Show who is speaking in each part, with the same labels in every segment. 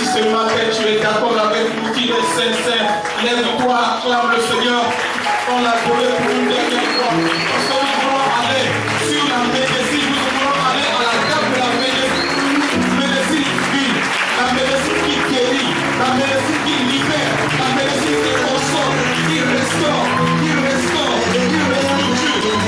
Speaker 1: si ce matin tu es d'accord avec nous, qu'il est sincère, lève-toi, acclame le Seigneur. On l'a donné pour une dernière fois. Parce que nous voulons aller sur la médecine, nous voulons aller à la table de la médecine divine, la médecine qui guérit, la médecine qui libère, la médecine qui console, qui restaure, qui restitue,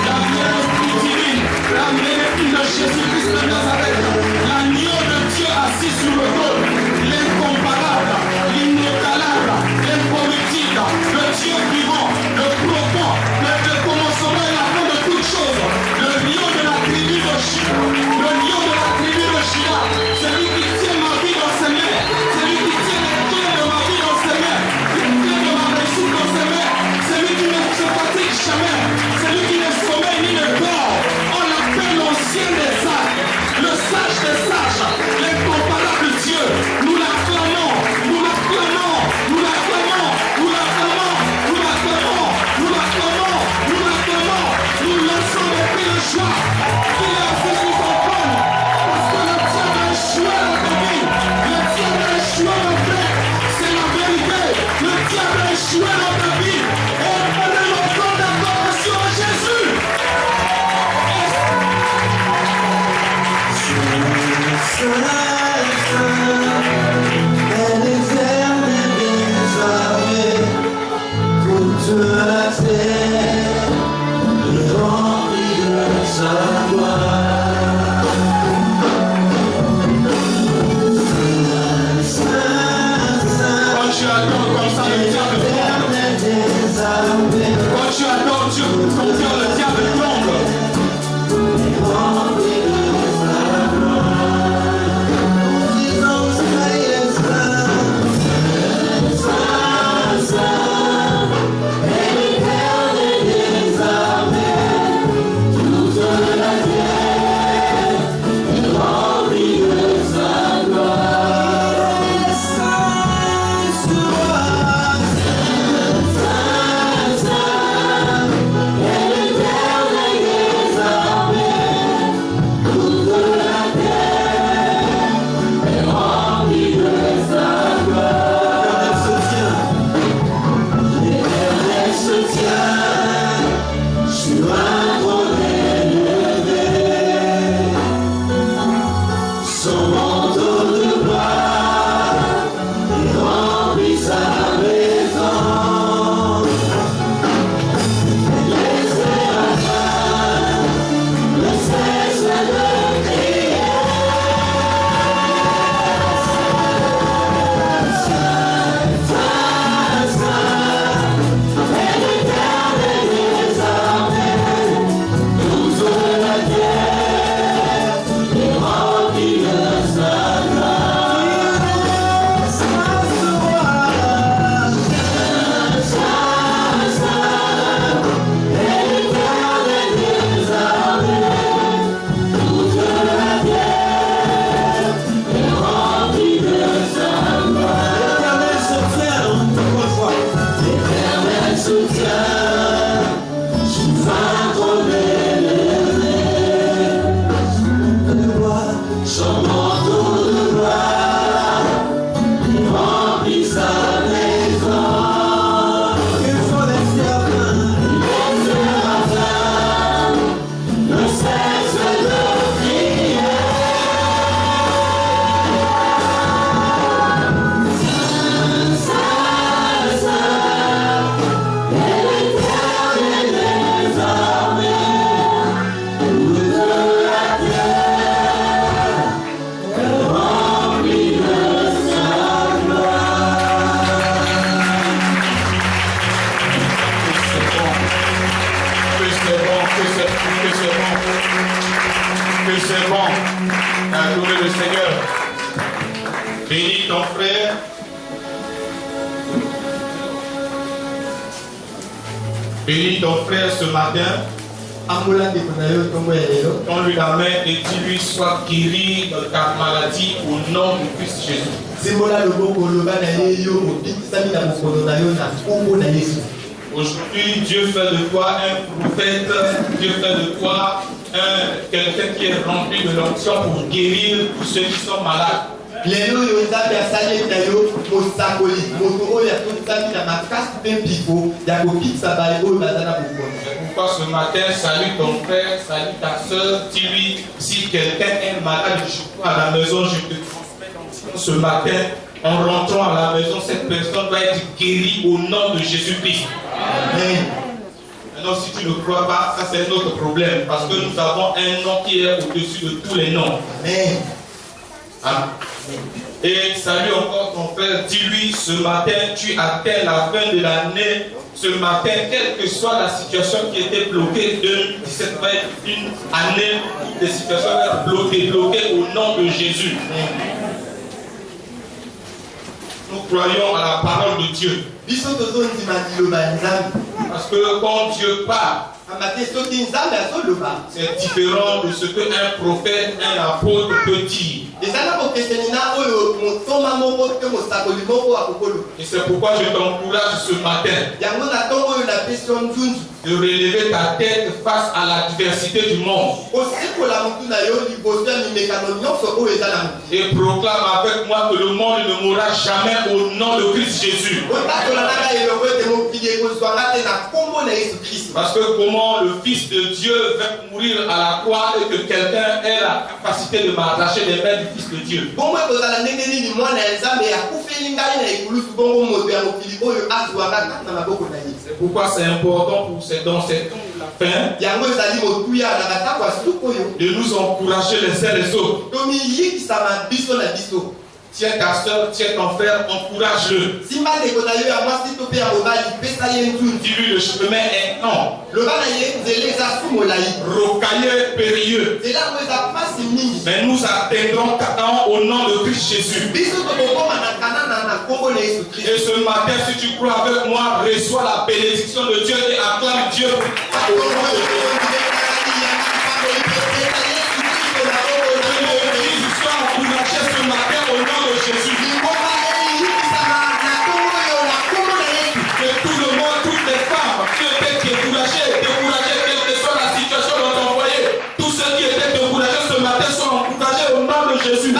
Speaker 1: la médecine divine, la médecine de Jésus-Christ de Nazareth, l'agneau de Dieu assis sur le trône, l'incomparable, l'inégalable, l'incorruptible, le Dieu vivant, le profond, le commencement et la fin de toutes choses, le lion de la tribu de Juda, le lion de la tribu de Juda, celui qui tient ma vie dans ses mains, celui qui tient les clés de ma vie dans ses mains, les clés de ma réussite dans ses mains, celui qui ne se fatigue jamais, celui qui ne sommeille ni ne dort. On l'appelle l'ancien des sages, le sage des sages, l'incomparable Dieu. Nous l'acclamons, nous l'acclamons, nous l'acclamons, nous l'acclamons, nous l'acclamons, nous l'acclamons, nous l'acclamons, nous lançons des cris de joie. Qu'il a fait sous son trône, parce que le diable a échoué dans ta vie, le diable a échoué dans ta vie, c'est la vérité, le diable a échoué dans ta vie, et prenez l'enfant d'adoration à Jésus.
Speaker 2: Elle est éternelle désormais, toute la terre est remplie de sa gloire.
Speaker 1: Quand tu adores comme ça, le diable tremble. Quand tu adores Dieu, ton cœur, le diable tremble. Acclamez le Seigneur. Bénis ton frère. Bénis ton frère ce matin. Tends-lui la main et dis-lui sois guéri de ta maladie au nom du Christ Jésus. Aujourd'hui, Dieu fait de toi un prophète, Dieu fait de toi quelqu'un qui est rempli de l'onction pour guérir tous ceux qui sont malades.
Speaker 2: lelo yo nzambe asali na yo mosakoli moto oyo atondisaki na makasi mpe mpiko ya kokitisa baye oyo baza na bokono.
Speaker 1: C'est pourquoi ce matin, salue ton frère, salue ta soeur, dis-lui si quelqu'un est malade, je crois à la maison, je te transmets l'onction ce matin. En rentrant à la maison, cette personne va être guérie au nom de Jésus-Christ.
Speaker 2: Amen.
Speaker 1: Maintenant, si tu ne crois pas, ça c'est notre problème, parce que nous avons un nom qui est au-dessus de tous les noms.
Speaker 2: Amen.
Speaker 1: Amen. Et salue encore ton frère, dis-lui ce matin, tu atteins la fin de l'année. Ce matin, quelle que soit la situation qui était bloquée, 2017 va être une année où des situations vont être bloquées au nom de Jésus. Nous croyons à la parole de Dieu. Parce que quand Dieu parle, c'est différent de ce qu'un prophète, un apôtre peut dire. Et c'est pourquoi je t'encourage ce matin de relever ta tête face à l'adversité du monde. Et proclame avec moi que le monde ne mourra jamais au nom de Christ Jésus. Parce que comment le Fils de Dieu va mourir à la croix et que quelqu'un ait la capacité de m'arracher les mains du Fils de Dieu. C'est pourquoi c'est important pour dans cette fin de nous encourager les uns les autres. Tiens ta soeur, tiens ton frère, encourage-le. Dis-lui le chemin est long. Rocailleux, périlleux. Mais nous atteindrons Canaan au nom de Christ Jésus. Et ce matin, si tu crois avec moi, reçois la bénédiction de Dieu et acclame Dieu. Ce matin au nom de Jésus. Que tout le monde, toutes les femmes qui étaient découragées, quelle que soit la situation dans ton foyer, tous ceux qui étaient découragés ce matin sont encouragés au nom de Jésus.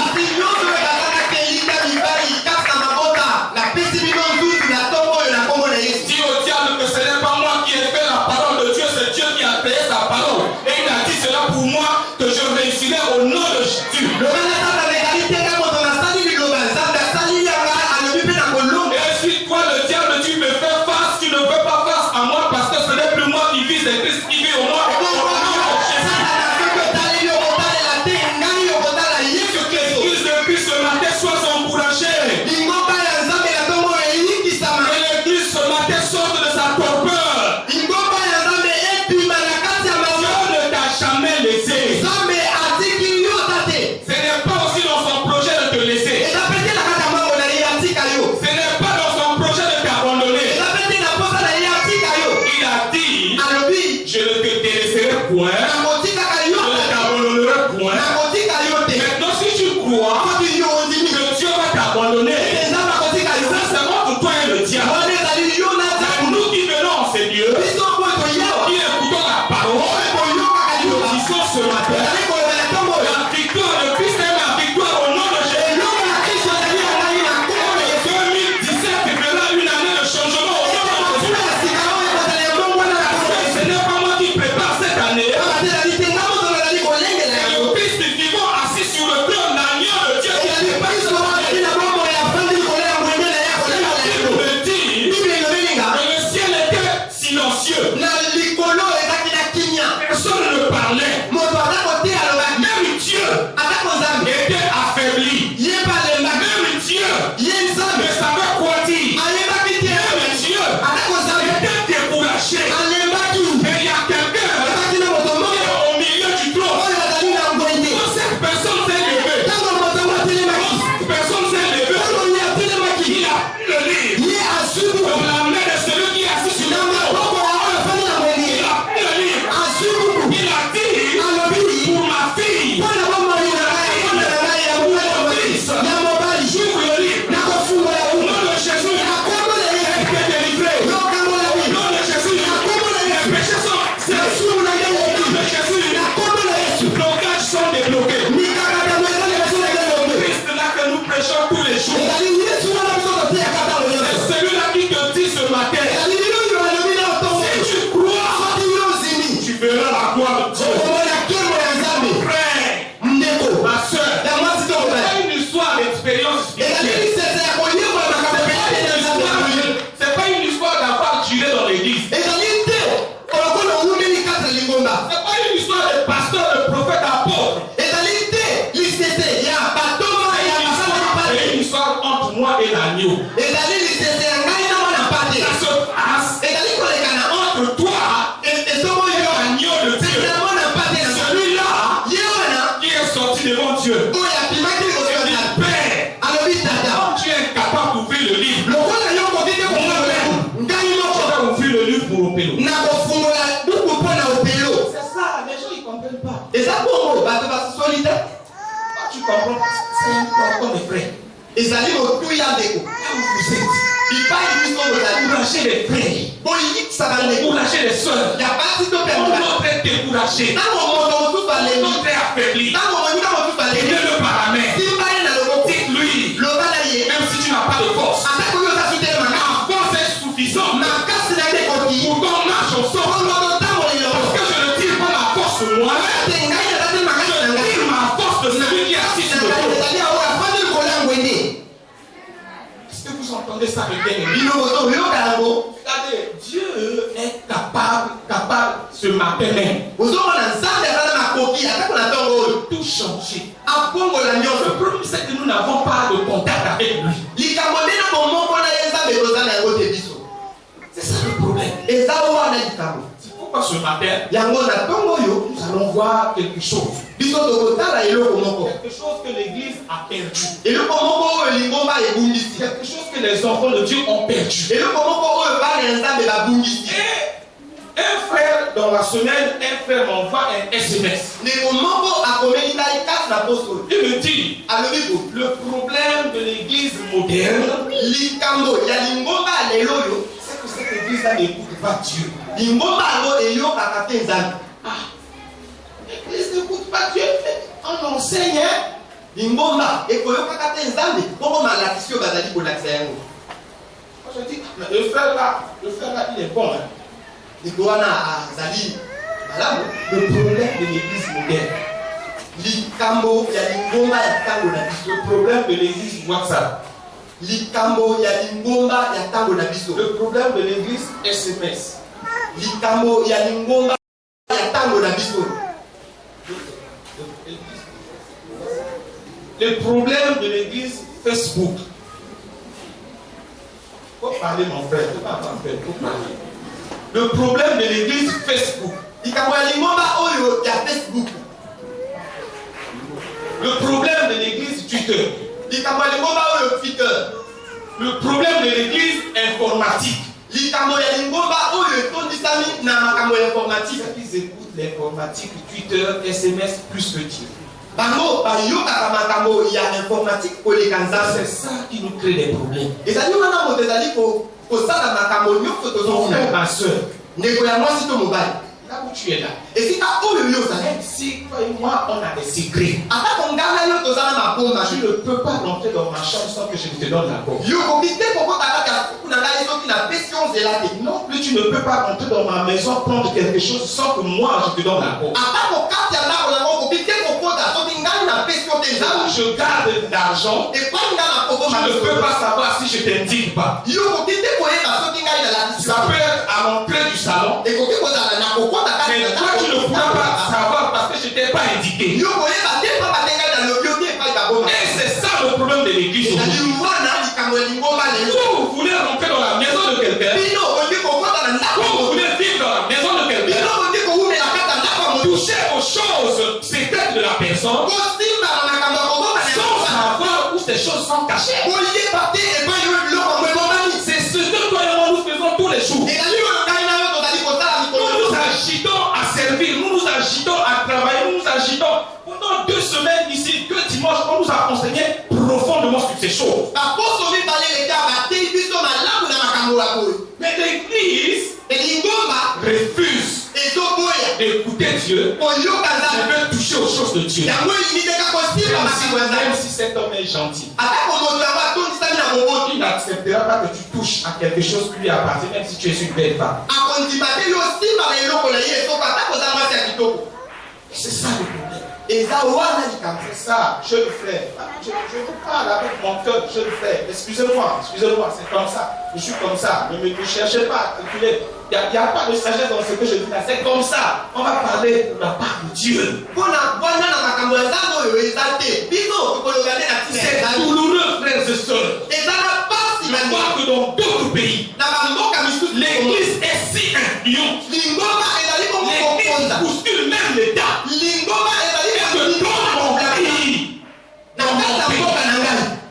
Speaker 1: Dis au diable que ce n'est pas moi qui ai fait la parole de Dieu, c'est Dieu qui a créé sa parole. Et il a dit cela pour moi, que je réussirai au nom de Jésus. Et si toi le diable tu me fais face, tu ne fais pas face à moi parce que ce n'est plus moi qui vis, c'est Christ qui vit au moi. Que l'église depuis ce matin soit encouragée. Que l'église ce matin sorte de sa torpeur. Dieu ne t'a jamais laissé. Ce n'est pas aussi dans son projet de te laisser. Ce n'est pas dans son projet de t'abandonner. Il a dit, je ne te délaisserai point, je ne t'abandonnerai point. Maintenant si tu crois que Dieu va t'abandonner, ça c'est pour toi et le diable. C'est nous qui venons en Seigneur, qui écoutons la parole, nous disons ce matin, la victoire de Christ est ma victoire au nom de Jésus. 2017 verra une année de changement au nom de Jésus. Ce n'est pas moi qui prépare cette année. C'est le Fils du vivant assis sur le trône, l'agneau de Dieu qui a dit l'agneau. Ça se passe entre toi et l'agneau de Dieu. Celui-là qui est sorti devant Dieu. Il dit, Père, quand tu es incapable d'ouvrir le livre, je vais ouvrir le livre pour Opélo. C'est ça, les gens ils ne comprennent pas. Tu comprends? C'est important, mes frères. Là où vous êtes, encouragez les frères, encouragez les soeurs. On doit être découragé, on doit être affaibli. Prenez le paramètre. Dites-lui, même si tu n'as pas de force, ma force est suffisante pour qu'on marche ensemble. Parce que je ne tire pas ma force de moi, je tire ma force de celui qui est assis sur le trône. Est-ce que vous entendez ça, mes bien-aimés? Regardez, Dieu est capable ce matin même de tout changer. Le problème, c'est que nous n'avons pas de contact avec lui. C'est ça le problème. C'est pourquoi ce matin, nous allons voir quelque chose. Quelque chose que l'Église a perdu. Quelque chose que les enfants de Dieu ont perdu. Et un frère dans la semaine, un frère m'envoie un SMS. Il me dit, le problème de l'Église moderne, c'est que cette Église n'écoute pas Dieu. L'Église n'écoute pas Dieu. On enseigne. Je dis, le frère là, il est bon. Le problème de l'Église moderne, le problème de l'Église WhatsApp, le problème de l'Église SMS, le problème de l'Église Facebook. Faut parler, mon frère. Faut parler. Le problème de l'Église Facebook. Le problème de l'Église Twitter. Le problème de l'Église informatique. Ils écoutent l'informatique, Twitter, SMS plus que Dieu. C'est ça qui nous crée des problèmes. Ma soeur, là où tu es là, même si toi et moi on a des secrets, tu ne peux pas rentrer dans ma chambre sans que je te donne la porte. Non plus tu ne peux pas rentrer dans ma maison prendre quelque chose sans que moi je te donne la porte. Là où je garde de l'argent, tu ne peux pas savoir si je t'indique pas. Ça peut être à l'entrée du salon, mais toi tu ne pourras pas savoir parce que je ne t'ai pas indiqué. Et c'est ça le problème de l'Église aujourd'hui. Vous voulez rentrer dans la maison de quelqu'un, vous voulez vivre dans la maison de quelqu'un, toucher aux choses secrètes de la personne, sans savoir où ces choses sont cachées. C'est ce que toi et moi nous faisons tous les jours. Nous nous agitons à servir, nous nous agitons à travailler, nous nous agitons. Pendant 2 semaines ici, 2 dimanches, on nous a enseigné profondément sur ces choses. Mais l'Église refuse d'écouter Dieu. Je veux toucher aux choses de Dieu. Même si cet homme est gentil, il n'acceptera pas que tu touches à quelque chose qui lui appartient, même si tu es une belle femme. C'est ça le problème. C'est ça, jeune frère. Je vous parle avec mon cœur, jeune frère. Excusez-moi, c'est comme ça. Je suis comme ça. Ne me cherchez pas à calculer. Il n'y a pas de sagesse dans ce que je dis là. C'est comme ça. On va parler de la part de Dieu. C'est douloureux, frères et sœurs.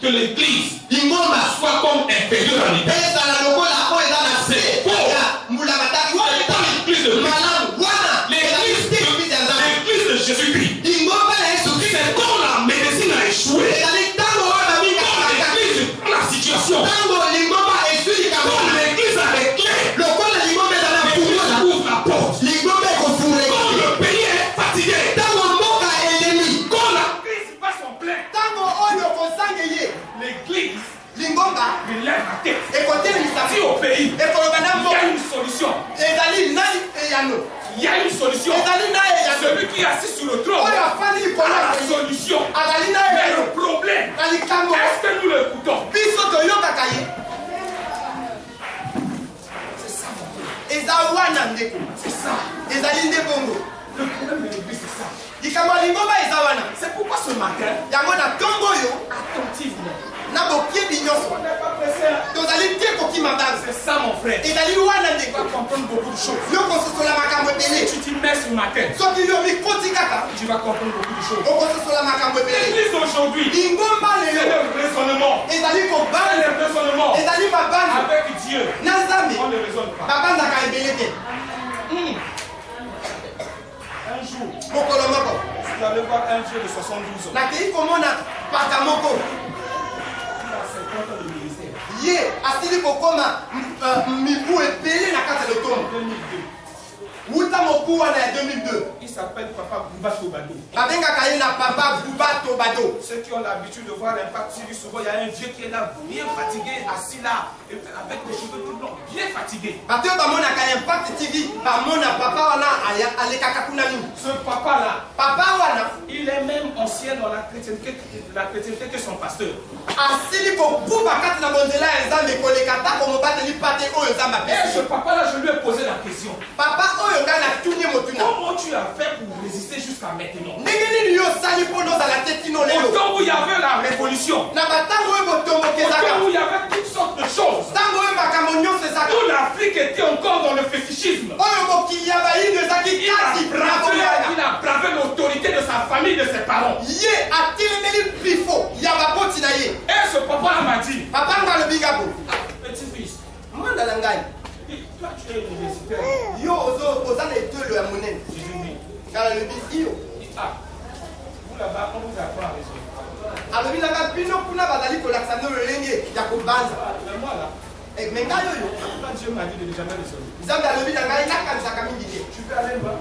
Speaker 1: que l'église
Speaker 2: Lingomba.
Speaker 1: soit comme inférieure à l'État.
Speaker 2: Pesa na lokola po eza na se. Ya mbula mataki
Speaker 1: Toi, l'état l'église de Christ.
Speaker 2: malamu wana.
Speaker 1: L'église de Jésus-Christ.
Speaker 2: Lingomba na Yesu Kristo.
Speaker 1: C'est quand la médecine a échoué.
Speaker 2: Ezali ntango oyo baminga
Speaker 1: Quand l'église prend la situation.
Speaker 2: ntango lingomba esili
Speaker 1: Quand
Speaker 2: kabona.
Speaker 1: l'église a les clés.
Speaker 2: Lokola lingomba eza na
Speaker 1: L'église
Speaker 2: fungola.
Speaker 1: ouvre la porte.
Speaker 2: Lingomba ekofungula.
Speaker 1: Quand le pays est fatigué.
Speaker 2: Ntango mboka elemi.
Speaker 1: Quand la crise passe en plein.
Speaker 2: Ntango oyo kozange ye.
Speaker 1: L'église
Speaker 2: Lingomba
Speaker 1: relève la tête.
Speaker 2: ekotelemisa
Speaker 1: Si au pays,
Speaker 2: ekoloba na
Speaker 1: il y a
Speaker 2: mboka
Speaker 1: une solution.
Speaker 2: ezali nani eyano.
Speaker 1: Il y a une solution.
Speaker 2: ezali na eyano.
Speaker 1: Celui qui est assis sur le trône
Speaker 2: oyo afandi likolo
Speaker 1: a
Speaker 2: ya
Speaker 1: la
Speaker 2: Yesu.
Speaker 1: solution.
Speaker 2: azali na
Speaker 1: Mais
Speaker 2: eyano.
Speaker 1: le problème,
Speaker 2: na likambo
Speaker 1: est-ce que nous l'écoutons?
Speaker 2: biso toyokaka ye. eza wana ndeko.
Speaker 1: C'est ça.
Speaker 2: ezali nde bongo.
Speaker 1: Le problème de l'église, c'est ça.
Speaker 2: likambo ya lingomba eza wana.
Speaker 1: C'est pourquoi ce matin,
Speaker 2: yango na ntongo oyo
Speaker 1: attentivement,
Speaker 2: na bokebi nyonso
Speaker 1: on n'est pas pressé.
Speaker 2: tozali te kokima banza.
Speaker 1: C'est ça, mon frère.
Speaker 2: ezali wana
Speaker 1: Tu vas
Speaker 2: ndeko.
Speaker 1: comprendre beaucoup de choses.
Speaker 2: yo kososola makambo ebele.
Speaker 1: Si tu t'y mets ce matin,
Speaker 2: soki yo mikoti kaka
Speaker 1: tu vas comprendre beaucoup de choses.
Speaker 2: okososola makambo ebele.
Speaker 1: L'église d'aujourd'hui,
Speaker 2: lingomba
Speaker 1: c'est
Speaker 2: lelo
Speaker 1: le raisonnement.
Speaker 2: ezali
Speaker 1: C'est
Speaker 2: kobanga.
Speaker 1: le raisonnement.
Speaker 2: ezali mabanza
Speaker 1: Avec Dieu,
Speaker 2: na nzambe
Speaker 1: on ne raisonne pas.
Speaker 2: babanzaka ebele te.
Speaker 1: Un jour,
Speaker 2: mokolo moko
Speaker 1: tu allais voir un vieux de 72 ans.
Speaker 2: nakei komona paka moko
Speaker 1: Il a 50 ans de ministère.
Speaker 2: ye asili kokoma mibu ebele na kati ya lotomo
Speaker 1: 2002.
Speaker 2: wuta moku wana ya 2002
Speaker 1: Il s'appelle Papa Boubato Bado.
Speaker 2: babengaka ye na papa bubato bado.
Speaker 1: Ceux qui ont l'habitude de voir Impact TV, souvent il y a un vieux qui est là, bien fatigué, assis là, et avec des cheveux tout blancs, bien fatigué.
Speaker 2: bato oyo bamonaka impact tv bamona papa wana alekaka kuna mingi.
Speaker 1: Ce papa-là,
Speaker 2: papa wana
Speaker 1: il est même ancien dans la chrétienté que son pasteur.
Speaker 2: asili kobuba kati na bonzela ya nzambe koleka ntako mobateli pate oyo nzambe
Speaker 1: Et
Speaker 2: apesi.
Speaker 1: ce papa-là, je lui ai posé la question.
Speaker 2: papa oyo ngai natuni motuna
Speaker 1: Comment tu as fait pour résister jusqu'à maintenant?
Speaker 2: ndenge nini yo osali mpo nozala te kino
Speaker 1: Au
Speaker 2: lelo
Speaker 1: temps où il y avait la révolution,
Speaker 2: na batango oyo
Speaker 1: au
Speaker 2: botombokezaka
Speaker 1: temps où il y avait toutes sortes de choses,
Speaker 2: ntango oyo makambo nyonso ezaka
Speaker 1: où l'Afrique était encore dans le fétichisme,
Speaker 2: oyo mokili ya bayino ezaki kati na koyaka
Speaker 1: il a bravé l'autorité de sa famille, de ses parents.
Speaker 2: ye atelemeli pifo ya baboti na ye.
Speaker 1: Et ce papa m'a dit,
Speaker 2: papa nga alobi ngabo
Speaker 1: petit-fils,
Speaker 2: mwanda na ngai
Speaker 1: toi tu es universitaire.
Speaker 2: yo oza na etolo ya monene.
Speaker 1: Je lui dis,
Speaker 2: ngai alobi iyo
Speaker 1: ah, vous là-bas, on vous apprend à raisonner.
Speaker 2: alobi nanga bino kuna bazali kolakisa no lolenge ya kobanza.
Speaker 1: Mais moi là,
Speaker 2: me ngai oyo
Speaker 1: quand Dieu m'a dit de ne jamais raisonner,
Speaker 2: nzambe alobi na ngai nakanisaka mingi te.
Speaker 1: tu peux aller là-bas,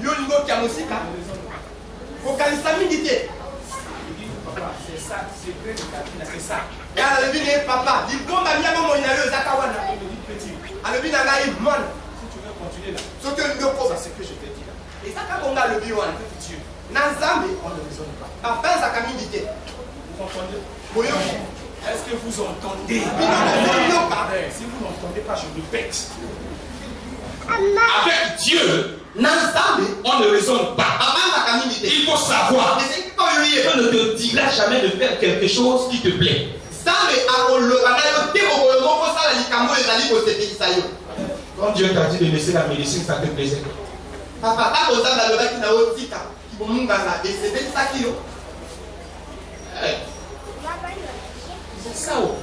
Speaker 2: yo lingi okya mosika
Speaker 1: ne raisonne pas.
Speaker 2: kokanisa mingi te.
Speaker 1: Je dis, papa, c'est ça, c'est vrai de Katina, c'est ça.
Speaker 2: ngai alobi ne papa libomba mia bomoi na yo ezaka wana.
Speaker 1: Il me dit, petit,
Speaker 2: alobi na ngai mwana
Speaker 1: si tu veux continuer là,
Speaker 2: soki olingi
Speaker 1: ça
Speaker 2: okoma
Speaker 1: c'est ce que je t'ai dit là.
Speaker 2: ezaka bonga alobi wana
Speaker 1: Avec Dieu,
Speaker 2: na nzambe
Speaker 1: on ne raisonne pas.
Speaker 2: babanzaka mingi te.
Speaker 1: Vous comprenez?
Speaker 2: boyoki
Speaker 1: Est-ce que vous entendez?
Speaker 2: bino bozoyoka.
Speaker 1: Si vous n'entendez pas, je répète. Avec Dieu,
Speaker 2: na nzambe
Speaker 1: on ne raisonne pas.
Speaker 2: babanzaka mingi te.
Speaker 1: Il faut savoir.
Speaker 2: ezeki mpo oyo ye
Speaker 1: Dieu ne te dira jamais de faire quelque chose qui te plaît.
Speaker 2: nzambe akoloba na yo te mokolo moko osala likambo oyo ezali kosepelisa yo.
Speaker 1: Quand Dieu t'a dit de laisser la médecine, ça te plaisait.
Speaker 2: papa ntango nzambe alobaki na yo tika bomunganga esepelisaki yo.
Speaker 1: C'est ça. Oh.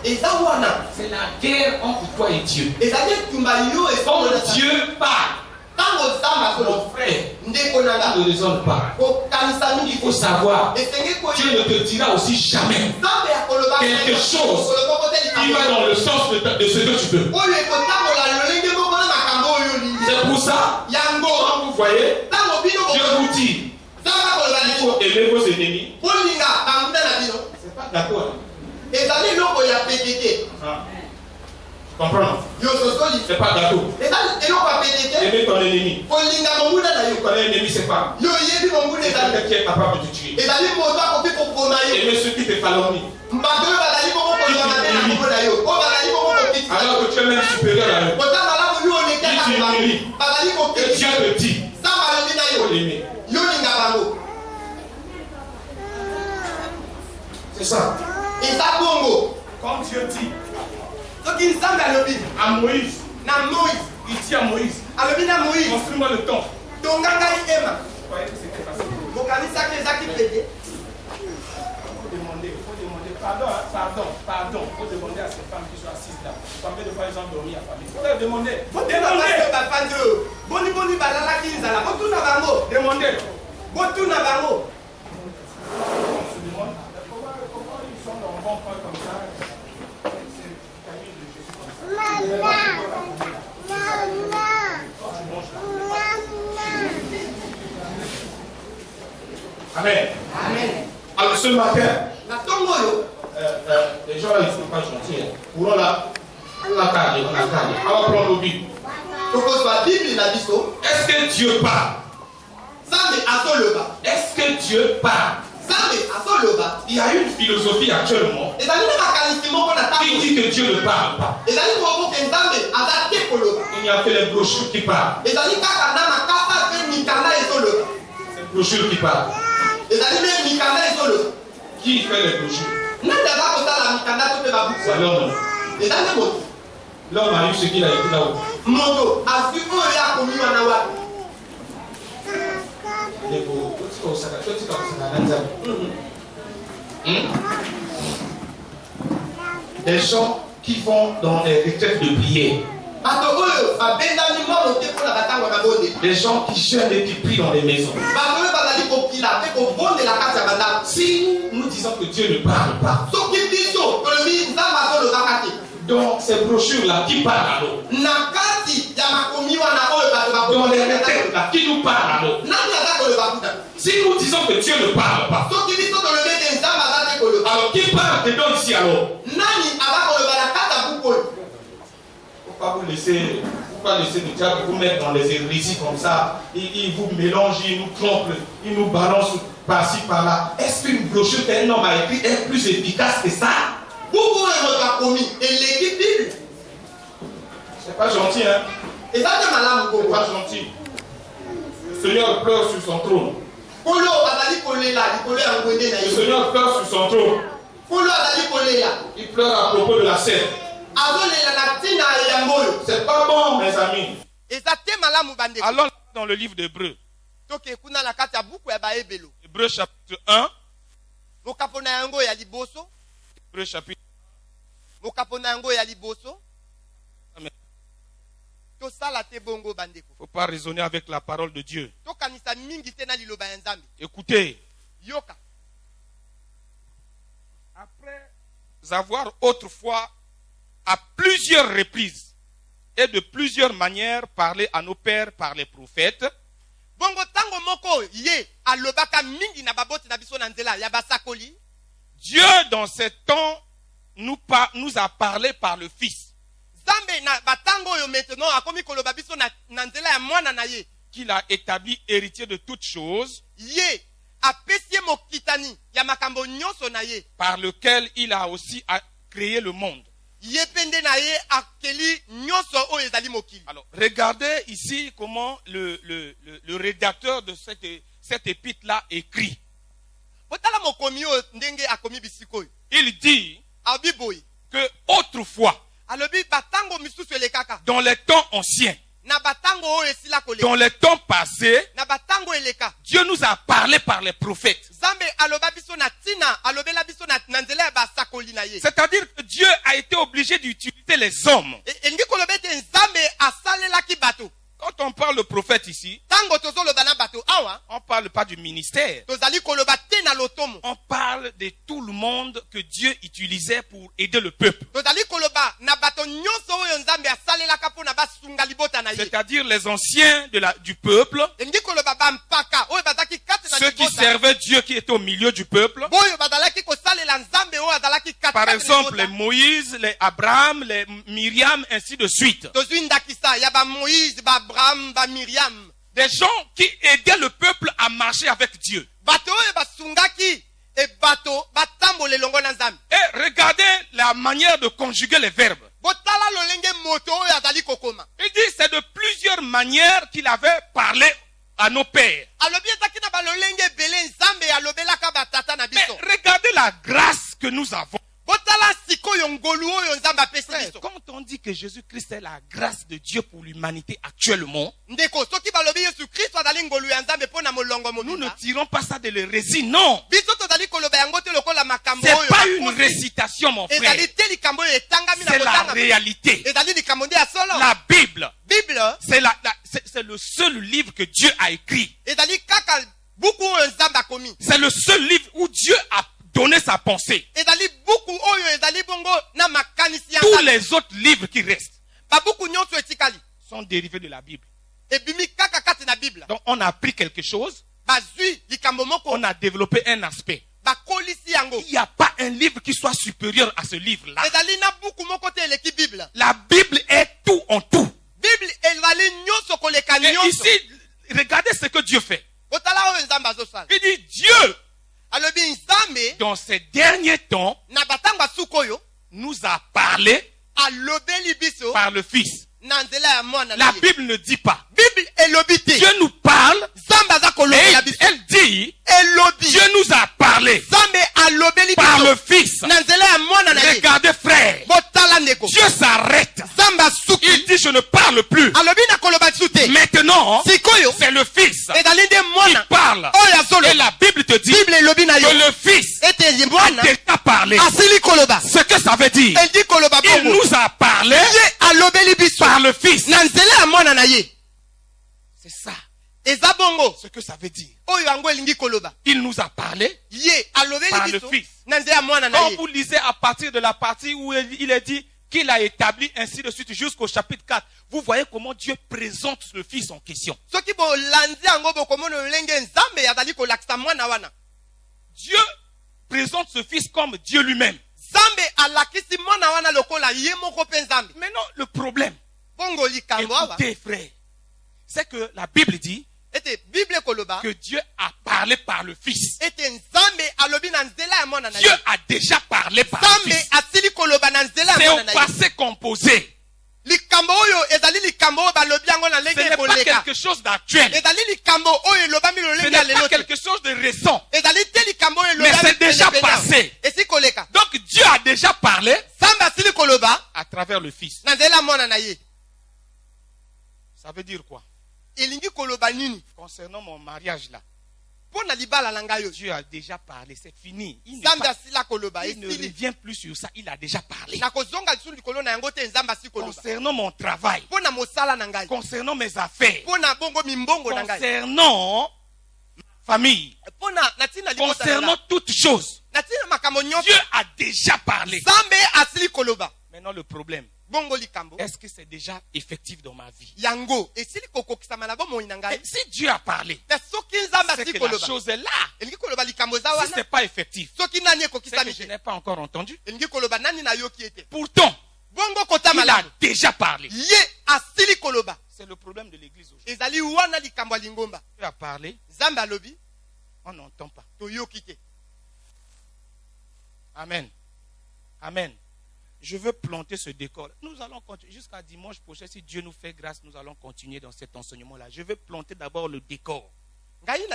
Speaker 2: eza wana
Speaker 1: C'est la guerre entre toi et Dieu.
Speaker 2: ezali etumba yo
Speaker 1: Quand
Speaker 2: esokolasa
Speaker 1: Dieu parle,
Speaker 2: ntango nzambe
Speaker 1: mon
Speaker 2: akoloba
Speaker 1: frère,
Speaker 2: ndeko na
Speaker 1: on
Speaker 2: nga
Speaker 1: ne raisonne pas.
Speaker 2: kokanisa mingi
Speaker 1: Il faut savoir,
Speaker 2: esenge
Speaker 1: Dieu ne te dira aussi jamais
Speaker 2: nzambe akoloba
Speaker 1: quelque chose
Speaker 2: mokolo moko te
Speaker 1: qui va dans le sens de ce que tu veux.
Speaker 2: oyo ekotambola lolenge moko na makambo oyo olingi
Speaker 1: C'est pour ça,
Speaker 2: yango
Speaker 1: quand vous voyez,
Speaker 2: ntango bino
Speaker 1: Dieu vous dit,
Speaker 2: nzambe akoloba
Speaker 1: il
Speaker 2: liko
Speaker 1: faut aimer vos ennemis.
Speaker 2: bolinga banguna na bino
Speaker 1: C'est pas d'accord.
Speaker 2: ezali eloko ya pete te.
Speaker 1: Tu comprends?
Speaker 2: yo sosoli
Speaker 1: C'est pas gâteau.
Speaker 2: ezali eloko ya pete te.
Speaker 1: Aimer ton ennemi.
Speaker 2: kolinga monguna na
Speaker 1: Tu
Speaker 2: yo
Speaker 1: connais l'ennemi, c'est pas.
Speaker 2: yo oyebi monguna
Speaker 1: C'est
Speaker 2: ezali
Speaker 1: quelqu'un qui est capable de te tuer.
Speaker 2: ezali moto akoki kopona yo
Speaker 1: Aimer ceux qui te calomnient.
Speaker 2: bato oyo bazali bongo kolima te na bongo na yo oyo bazali bongo kokitisa
Speaker 1: Alors que tu es même supérieur à eux.
Speaker 2: kota malamu yo olekaka
Speaker 1: Tu
Speaker 2: bango
Speaker 1: humilies.
Speaker 2: bazali
Speaker 1: Et
Speaker 2: kokitisa
Speaker 1: Dieu te dit,
Speaker 2: nzambe alobi na
Speaker 1: il faut
Speaker 2: yo
Speaker 1: l'aimer.
Speaker 2: yo linga bango.
Speaker 1: C'est ça.
Speaker 2: eza bongo
Speaker 1: Quand Dieu dit
Speaker 2: soki nzambe alobi
Speaker 1: à Moïse,
Speaker 2: na moïse
Speaker 1: il dit à Moïse,
Speaker 2: alobi na moïse
Speaker 1: construis-moi le temple.
Speaker 2: tonga ngai ema
Speaker 1: Vous croyez que c'était facile?
Speaker 2: bokanisaki ezaki pete
Speaker 1: Il faut demander Pardon. Faut demander à ces femmes qui sont assises là. Combien de fois ils ont dormi à famille? Faut leur demander. Demandez. On se demande comment ils sont dans un bon point comme ça. Amen. Alors ce matin, les gens ils ne sont pas gentils. Pour là, on a gardé. On va prendre le but. Est-ce que Dieu parle? Est-ce que Dieu parle? Il y a une philosophie actuellement qui dit que Dieu ne parle pas. Il n'y a que les brochures qui parlent. C'est les brochures qui parlent. Qui fait les brochures? C'est l'homme. L'homme a eu ce qu'il a écrit là-haut. Des gens qui vont dans les retraites de prière. Des gens qui jeûnent et qui prient dans les maisons. Si nous disons que Dieu ne parle pas, dans ces brochures-là, qui parlent à nous? Dans les retraites là, qui nous parlent à nous? Si nous disons que Dieu ne parle pas, alors qui parle dedans ici alors? Pourquoi laisser le diable vous mettre dans les hérésies comme ça? Il vous mélange, il nous trompe, il nous balance par-ci par-là. Est-ce qu'une brochure qu'un homme a écrit est plus efficace que ça? C'est pas gentil, hein? C'est pas gentil. Le Seigneur pleure sur son trône. Le Seigneur pleure sur son trône. Il pleure à propos de la scène. C'est pas bon, mes amis. Allons dans le livre d'Hébreux. Hébreux chapitre 1. Hébreux chapitre 1. Amen. Il ne faut pas raisonner avec la parole de Dieu. Écoutez. Après avoir autrefois, à plusieurs reprises et de plusieurs manières, parlé à nos pères par les prophètes, Dieu dans ces temps nous a parlé par le Fils, qu'il a établi héritier de toutes choses, par lequel il a aussi créé le monde. Alors, regardez ici comment le rédacteur de cette épître-là écrit. Il dit que autrefois, dans les temps anciens, dans les temps passés, Dieu nous a parlé par les prophètes. C'est-à-dire que Dieu a été obligé d'utiliser les hommes. Quand on parle de prophète ici, on ne parle pas du ministère. On parle de tout le monde que Dieu utilisait pour aider le peuple. C'est-à-dire les anciens du peuple, ceux qui servaient Dieu qui étaient au milieu du peuple. Par exemple, les Moïse, les Abraham, les Myriam, ainsi de suite. Des gens qui aidaient le peuple à marcher avec Dieu. Et regardez la manière de conjuguer les verbes. Il dit c'est de plusieurs manières qu'il avait parlé à nos pères. Mais regardez la grâce que nous avons. Frère, quand on dit que Jésus-Christ est la grâce de Dieu pour l'humanité actuellement, nous ne tirons pas ça de l'hérésie, non. C'est pas une récitation, mon frère. C'est la réalité. La Bible, c'est le seul livre que Dieu a écrit. C'est le seul livre où Dieu a donné sa pensée. Tous les autres livres qui restent sont dérivés de la Bible. Donc on a appris quelque chose, on a développé un aspect. Il n'y a pas un livre qui soit supérieur à ce livre-là. La Bible est tout en tout. Et ici, regardez ce que Dieu fait. Il dit Dieu, dans ces derniers temps, nous a parlé par le Fils. La Bible ne dit pas. Dieu nous parle. Et elle dit Dieu nous a parlé par le Fils. Regardez, frère, Dieu s'arrête. Il dit je ne parle plus. Maintenant, c'est le Fils qui parle. Et la Bible te dit que le Fils a déjà parlé. Ce que ça veut dire, il nous a parlé par le Fils. C'est ça. Ce que ça veut dire. Il nous a parlé par le Fils. Quand vous lisez à partir de la partie où il est dit qu'il a établi ainsi de suite jusqu'au chapitre 4, vous voyez comment Dieu présente le Fils en question. Dieu présente ce Fils comme Dieu lui-même. Maintenant, le problème, écoutez frère, c'est que la Bible dit que Dieu a parlé par le Fils. Dieu a déjà parlé par le Fils. C'est au passé composé. Ce n'est pas quelque chose d'actuel. Ce n'est pas quelque chose de récent. Mais c'est déjà passé. Donc Dieu a déjà parlé à travers le Fils. Ça veut dire quoi? Concernant mon mariage là, Dieu a déjà parlé, c'est fini. Il ne revient plus sur ça, il a déjà parlé. Concernant mon travail, concernant mes affaires, concernant ma famille, concernant toutes choses, Dieu a déjà parlé. Maintenant le problème, est-ce que c'est déjà effectif dans ma vie? Et si Dieu a parlé, c'est que la chose est là. Si ce n'est pas effectif, c'est que je n'ai pas encore entendu. Pourtant, il a déjà parlé. C'est le problème de l'église aujourd'hui. Dieu a parlé, on n'entend pas. Amen. Amen. Je veux planter ce décor. Nous allons continuer jusqu'à dimanche prochain. Si Dieu nous fait grâce, nous allons continuer dans cet enseignement-là. Je veux planter d'abord le décor. Regardez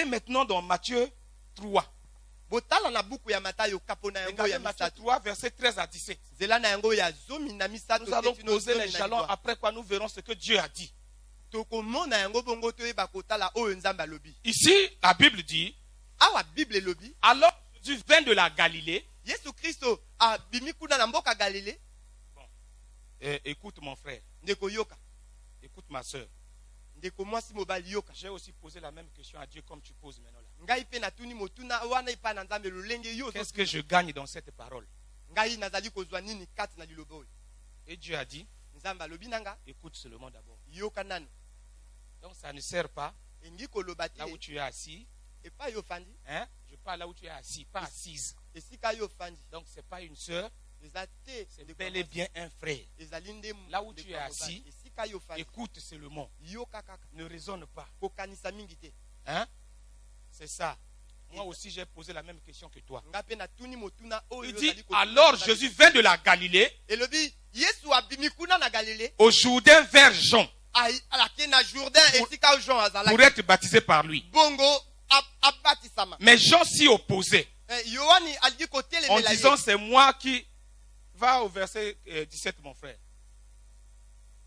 Speaker 1: maintenant dans Matthieu 3. Regardez Matthieu 3, verset 13 à 17. Nous allons poser les jalons, après quoi nous verrons ce que Dieu a dit. Ici, la Bible dit, alors Jésus vint de la Galilée. Bon. Écoute mon frère. Écoute ma soeur. J'ai aussi posé la même question à Dieu comme tu poses maintenant là. Qu'est-ce que je gagne dans cette parole? Et Dieu a dit, écoute seulement d'abord. Donc ça ne sert pas là où tu es assis. Hein? Je parle là où tu es assis, pas assise. Donc ce n'est pas une soeur, c'est bel et bien un frère. Là où tu es assis, écoute seulement. Ne raisonne pas. Hein? C'est ça. Moi aussi j'ai posé la même question que toi. Il dit, alors Jésus vint de la Galilée au Jourdain vers Jean pour être baptisé par lui. Mais Jean s'y opposait
Speaker 3: yohani alidi
Speaker 1: en
Speaker 3: kotelemela
Speaker 1: disant
Speaker 3: ye.
Speaker 1: c'est moi qui va au verset 17 mon frère.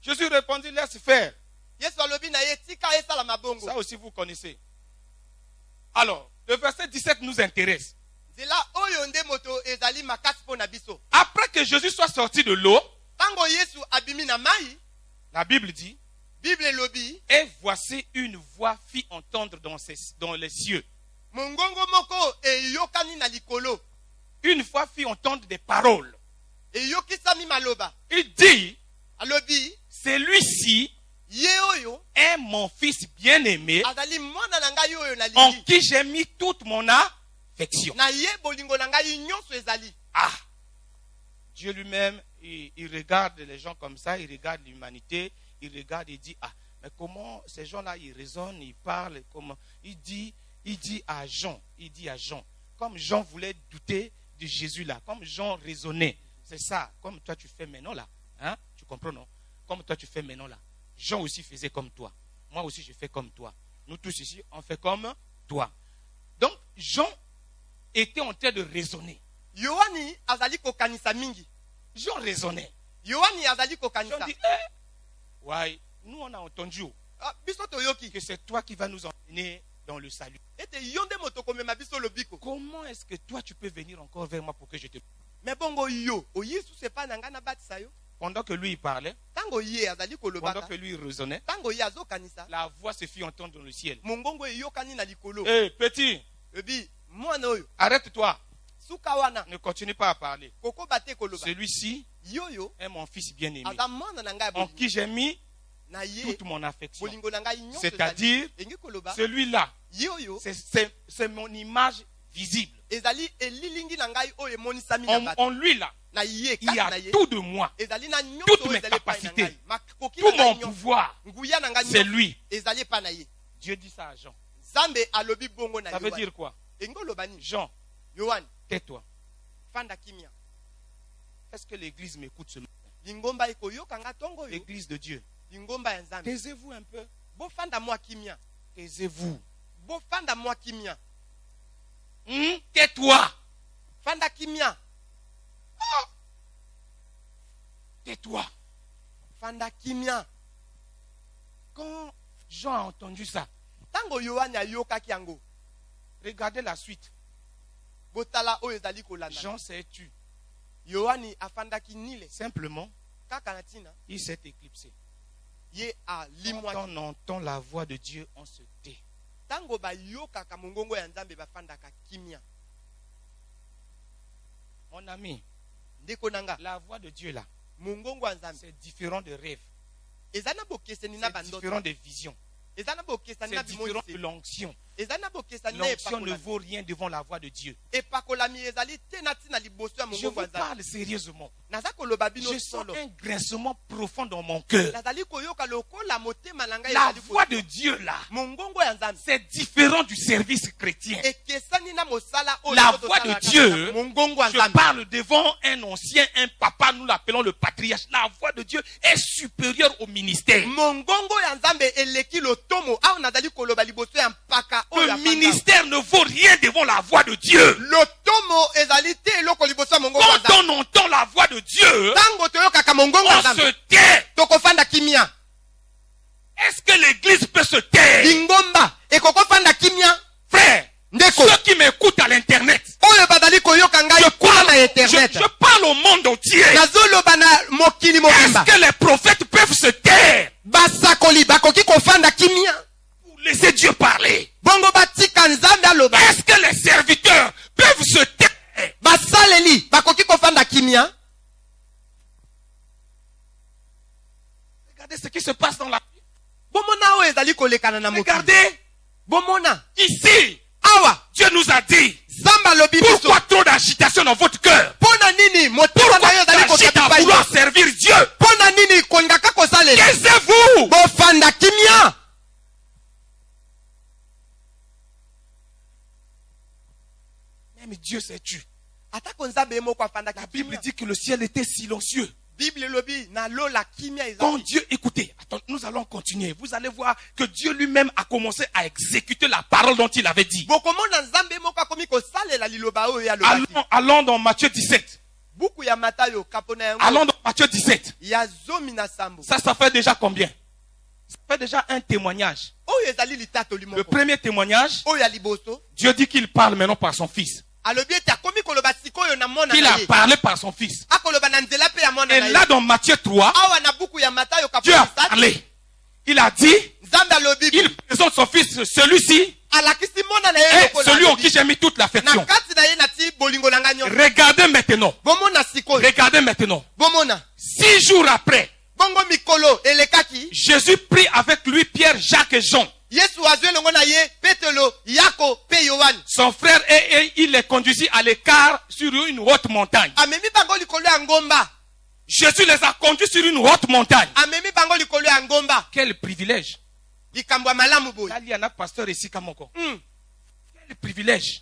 Speaker 1: Jésus répondit laisse faire.
Speaker 3: Yesu alobi na ye tika esala mabongo.
Speaker 1: Ça aussi vous connaissez. Alors le verset 17 nous intéresse.
Speaker 3: Nzela oyo nde moto ezali makasi mpo na biso.
Speaker 1: Après que Jésus soit sorti de l'eau,
Speaker 3: Tango Yesu abimi na mai,
Speaker 1: la Bible dit,
Speaker 3: Bible elobi,
Speaker 1: et voici une voix fit entendre dans les cieux.
Speaker 3: mongongo moko eyokani na likolo.
Speaker 1: Une voix fit entendre des paroles.
Speaker 3: Eyokisami maloba.
Speaker 1: Il dit,
Speaker 3: Alobi,
Speaker 1: celui-ci
Speaker 3: ye oyo
Speaker 1: est mon fils bien-aimé
Speaker 3: azali mwana na ngai oyo na
Speaker 1: en
Speaker 3: lingi.
Speaker 1: qui j'ai mis toute mon affection.
Speaker 3: Na ye bolingo na ngai nyonso ezali.
Speaker 1: Ah! Dieu lui-même, il regarde les gens comme ça, il regarde l'humanité, il regarde et dit, ah, mais comment ces gens-là, ils raisonnent, ils parlent, comment? Il dit à Jean, comme Jean voulait douter de Jésus là, comme Jean raisonnait, c'est ça, comme toi tu fais maintenant là, hein? Tu comprends non? Comme toi tu fais maintenant là. Jean aussi faisait comme toi. Moi aussi je fais comme toi. Nous tous ici, on fait comme toi. Donc Jean était en train de raisonner.
Speaker 3: Yohani azali kokanisa mingi.
Speaker 1: Jean raisonnait.
Speaker 3: Yohani azali
Speaker 1: Jean
Speaker 3: kokanisa.
Speaker 1: dit, ouais, nous on a entendu
Speaker 3: Biso toyoki.
Speaker 1: que c'est toi qui vas nous emmener dans le salut.
Speaker 3: Ete yonde moto komema biso lobiko.
Speaker 1: Comment est-ce que toi tu peux venir encore vers moi pour que je te...
Speaker 3: Mais bongo yo, oyesu sepa na ngana batisa yo.
Speaker 1: Pendant que lui il parlait,
Speaker 3: Tango ye azali
Speaker 1: pendant
Speaker 3: kolobaka.
Speaker 1: que lui il raisonnait,
Speaker 3: Tango ye azokanisa.
Speaker 1: la voix se fit entendre dans le ciel.
Speaker 3: Mongongo eyokani na likolo.
Speaker 1: Hé, petit,
Speaker 3: Ebi, mwana oyo.
Speaker 1: arrête-toi.
Speaker 3: Suka wana.
Speaker 1: Ne continue pas à parler.
Speaker 3: Koko bate koloba.
Speaker 1: Celui-ci
Speaker 3: Yoyo.
Speaker 1: est mon fils bien-aimé,
Speaker 3: Aza mwana na ngai
Speaker 1: en
Speaker 3: bolingo.
Speaker 1: qui j'ai mis
Speaker 3: Na ye.
Speaker 1: toute mon affection.
Speaker 3: Bolingo na ngai nyonso.
Speaker 1: C'est-à-dire,
Speaker 3: Engi koloba.
Speaker 1: celui-là,
Speaker 3: Yoyo.
Speaker 1: c'est mon image visible.
Speaker 3: Ezali elilingi na ngai oyo emonisami na bato.
Speaker 1: En lui là,
Speaker 3: Na ye
Speaker 1: il y a
Speaker 3: na ye.
Speaker 1: tout de moi.
Speaker 3: Ezali na nyonso
Speaker 1: Toutes
Speaker 3: oyo
Speaker 1: mes
Speaker 3: ezali pa na
Speaker 1: capacités,
Speaker 3: ngai. Makoki
Speaker 1: tout
Speaker 3: na ngai
Speaker 1: mon
Speaker 3: nyonso.
Speaker 1: pouvoir,
Speaker 3: Nguya na ngai
Speaker 1: c'est
Speaker 3: nyonso.
Speaker 1: lui.
Speaker 3: Ezali pa na ye.
Speaker 1: Dieu dit ça à Jean.
Speaker 3: Zambe alobi bongo na
Speaker 1: Ça veut
Speaker 3: Yohani.
Speaker 1: dire quoi?
Speaker 3: Engi oloba nini?
Speaker 1: Jean,
Speaker 3: Yohani,
Speaker 1: tais-toi.
Speaker 3: fanda kimia.
Speaker 1: Est-ce que l'église m'écoute ce matin?
Speaker 3: Lingomba ekoyoka nga tongo yo.
Speaker 1: L'église de Dieu.
Speaker 3: Lingomba ya Nzambe.
Speaker 1: Taisez-vous un peu.
Speaker 3: Bo fanda mwa kimia.
Speaker 1: Taisez-vous.
Speaker 3: Bo fanda mwa kimia.
Speaker 1: Tais-toi.
Speaker 3: Fanda kimia.
Speaker 1: Tais-toi.
Speaker 3: Fanda kimia.
Speaker 1: Quand Jean a entendu ça,
Speaker 3: Tango Yohani ayokaki yango.
Speaker 1: regardez la suite.
Speaker 3: Botala oyo ezali kolanda.
Speaker 1: Jean s'est tu.
Speaker 3: Yohani afandaki nile.
Speaker 1: Simplement,
Speaker 3: Kaka na tina.
Speaker 1: il s'est éclipsé.
Speaker 3: Ye a
Speaker 1: Quand
Speaker 3: limwa.
Speaker 1: on entend la voix de Dieu, on se tait.
Speaker 3: Tango ba yokaka mongongo ya Nzambe bafandaka kimia.
Speaker 1: Mon ami,
Speaker 3: Ndeko nanga.
Speaker 1: la voix de Dieu là,
Speaker 3: Mongongo ya Nzambe.
Speaker 1: c'est différent de rêve.
Speaker 3: Ezana bokeseni na
Speaker 1: C'est
Speaker 3: bandoto.
Speaker 1: différent de vision.
Speaker 3: Ezana bokesani na
Speaker 1: C'est différent de
Speaker 3: bimonisi.
Speaker 1: l'onction.
Speaker 3: Ezana bokesani na
Speaker 1: L'onction ne
Speaker 3: epakolami.
Speaker 1: vaut rien devant la voix de Dieu.
Speaker 3: Epakolami ezali te na tina liboso ya
Speaker 1: Je
Speaker 3: mongongo
Speaker 1: vous
Speaker 3: ya Nzambe.
Speaker 1: parle sérieusement.
Speaker 3: Naza koloba bino
Speaker 1: Je sens
Speaker 3: solo.
Speaker 1: un grincement profond dans mon cœur.
Speaker 3: Nazali koyoka lokola motema na ngai
Speaker 1: La
Speaker 3: ezali
Speaker 1: voix
Speaker 3: koyoka.
Speaker 1: de Dieu là,
Speaker 3: Mongongo ya Nzambe.
Speaker 1: c'est différent du service chrétien.
Speaker 3: Ekesani na mosala oyo
Speaker 1: La
Speaker 3: tozosala
Speaker 1: voix de
Speaker 3: na kati
Speaker 1: Dieu,
Speaker 3: na mongongo ya
Speaker 1: je
Speaker 3: Nzambe.
Speaker 1: parle devant un ancien, un papa, nous l'appelons le patriarche. La voix de Dieu est supérieure au ministère.
Speaker 3: Mongongo ya Nzambe eleki lotomo awo nazali koloba liboso ya mpaka oyo
Speaker 1: Le
Speaker 3: ya Nzambe.
Speaker 1: ministère ne vaut rien devant la voix de Dieu.
Speaker 3: Lotomo ezali te eloko liboso ya mongongo ya
Speaker 1: Quand
Speaker 3: Nzambe.
Speaker 1: on entend la voix de Dieu,
Speaker 3: Tango toyokaka mongongo ya
Speaker 1: on se
Speaker 3: Nzambe.
Speaker 1: tait.
Speaker 3: Tokofanda kimia.
Speaker 1: Est-ce que l'église peut se taire?
Speaker 3: Lingomba ekokofanda kimia.
Speaker 1: Frère,
Speaker 3: Ndeko.
Speaker 1: ceux qui m'écoutent à l'internet,
Speaker 3: Oyo bazali koyoka ngai kuna na internet.
Speaker 1: je parle au monde entier.
Speaker 3: Nazoloba na mokili mobimba.
Speaker 1: Est-ce que les prophètes peuvent se taire
Speaker 3: Basakoli bakoki kofanda kimia.
Speaker 1: pour laisser Dieu parler?
Speaker 3: Bongo batika Nzambe aloba.
Speaker 1: Est-ce que les serviteurs peuvent se taire?
Speaker 3: Basaleli bakoki kofanda kimia.
Speaker 1: Regardez ce qui se passe dans la vie.
Speaker 3: Bomona oyo ezali kolekana na mokili.
Speaker 1: Regardez,
Speaker 3: Bomona.
Speaker 1: ici,
Speaker 3: Awa.
Speaker 1: Dieu nous a dit,
Speaker 3: Zamba lobi biso.
Speaker 1: pourquoi trop d'agitation dans votre cœur?
Speaker 3: Pona nini motema
Speaker 1: Pourquoi
Speaker 3: na yo ezali
Speaker 1: t'agites à
Speaker 3: kokatipa yo.
Speaker 1: vouloir servir Dieu?
Speaker 3: Pona nini kongaka kosalela.
Speaker 1: Taisez-vous!
Speaker 3: Bofanda kimia.
Speaker 1: Même Dieu s'est tu.
Speaker 3: Atako Nzambe moko afanda
Speaker 1: La Bible
Speaker 3: kimia.
Speaker 1: dit que le ciel était silencieux.
Speaker 3: Bible lobi na lola kimia ezali.
Speaker 1: Quand Dieu, écoutez, attends, nous allons continuer. Vous allez voir que Dieu lui-même a commencé à exécuter la parole dont il avait dit.
Speaker 3: Bokomona nzambe moko akomi kosalela liloba oyo ya lobaki.
Speaker 1: Allons dans Matthieu 17.
Speaker 3: Buku ya Matayo kapona yango.
Speaker 1: Allons dans Matthieu 17.
Speaker 3: Ya zomi na sambo.
Speaker 1: Ça fait déjà combien? Ça fait déjà un témoignage.
Speaker 3: Oyo ezali litato limoko.
Speaker 1: Le premier témoignage,
Speaker 3: Oyo ya liboso.
Speaker 1: Dieu dit qu'il parle maintenant par son fils.
Speaker 3: Alobi ete akomi koloba sikoyo na mona
Speaker 1: Il
Speaker 3: na
Speaker 1: a
Speaker 3: ye.
Speaker 1: parlé par son fils.
Speaker 3: Akoloba na nzela pe ya mona
Speaker 1: Et
Speaker 3: na ye.
Speaker 1: là dans Matthieu 3,
Speaker 3: Awa na buku ya Matayo
Speaker 1: Dieu a
Speaker 3: kapona
Speaker 1: parlé. Il a dit,
Speaker 3: Nzambe alobi
Speaker 1: il présente son fils, celui-ci
Speaker 3: alakisi mona na ye
Speaker 1: est
Speaker 3: lokola
Speaker 1: celui en
Speaker 3: alobi.
Speaker 1: qui j'ai mis toute
Speaker 3: Na
Speaker 1: l'affection.
Speaker 3: kati na ye na ti bolingo na nga nyonso.
Speaker 1: Regardez maintenant.
Speaker 3: Bomona sikoyo.
Speaker 1: Regardez maintenant.
Speaker 3: Bomona.
Speaker 1: 6 jours après,
Speaker 3: Bongo mikolo elekaki.
Speaker 1: Jésus prit avec lui Pierre, Jacques et Jean,
Speaker 3: Yesu azwe longo na ye Petelo, Yako pe Yohane.
Speaker 1: son frère, et il les conduisit à l'écart sur une haute montagne.
Speaker 3: Amemi bango likolo ya ngomba.
Speaker 1: Jésus les a conduits sur une haute montagne.
Speaker 3: Amemi bango likolo ya ngomba.
Speaker 1: Quel privilège.
Speaker 3: Likambo ya malamu boy.
Speaker 1: Là, il y en a pasteur ici, Kamoko. Quel privilège.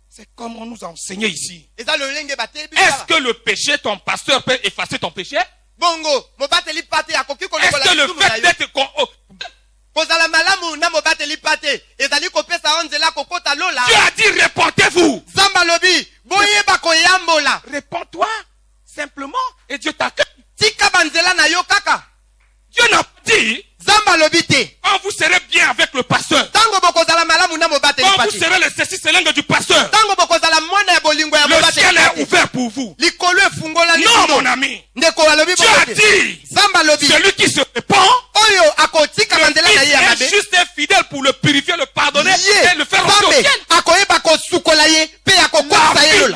Speaker 1: C'est comme on nous a enseigné ici.
Speaker 3: Eza lolenge batebi.
Speaker 1: Est-ce que le péché, ton pasteur peut effacer ton péché?
Speaker 3: Bongo mobateli pate akoki
Speaker 1: Est-ce
Speaker 3: kolokola
Speaker 1: que le
Speaker 3: lisumu na
Speaker 1: fait
Speaker 3: yo.
Speaker 1: d'être...
Speaker 3: Kozala malamu na mobateli pate. Ezali kopesa onzela kokota lola.
Speaker 1: Dieu a dit, répondez-vous.
Speaker 3: Zamba lobi boyeba koyambola.
Speaker 1: Réponds-toi simplement et Dieu t'accueille.
Speaker 3: Tika banzela na yo kaka.
Speaker 1: Dieu n'a pas dit,
Speaker 3: Zamba lobi te.
Speaker 1: quand vous serez bien avec le pasteur,
Speaker 3: Tango bokozala malamu na mobateli
Speaker 1: quand vous
Speaker 3: pate.
Speaker 1: serez le ceci, c'est l'angle du pasteur,
Speaker 3: Tango bokozala mwana ya bolingo ya
Speaker 1: le ciel
Speaker 3: mobateli
Speaker 1: est
Speaker 3: pate.
Speaker 1: ouvert pour vous.
Speaker 3: Likolo efungola
Speaker 1: Non,
Speaker 3: likolo.
Speaker 1: mon ami.
Speaker 3: Ndeko alobi
Speaker 1: Dieu a
Speaker 3: bokote.
Speaker 1: dit,
Speaker 3: Zamba lobi
Speaker 1: celui qui se répand,
Speaker 3: oyo akotika
Speaker 1: le
Speaker 3: banzela na ye ya
Speaker 1: Fils
Speaker 3: mabe.
Speaker 1: est juste et fidèle pour le purifier, le pardonner
Speaker 3: Ye
Speaker 1: et le faire entrer au
Speaker 3: Nzambe
Speaker 1: ciel.
Speaker 3: akoyeba kosukola ye pe akokwasa ye lola.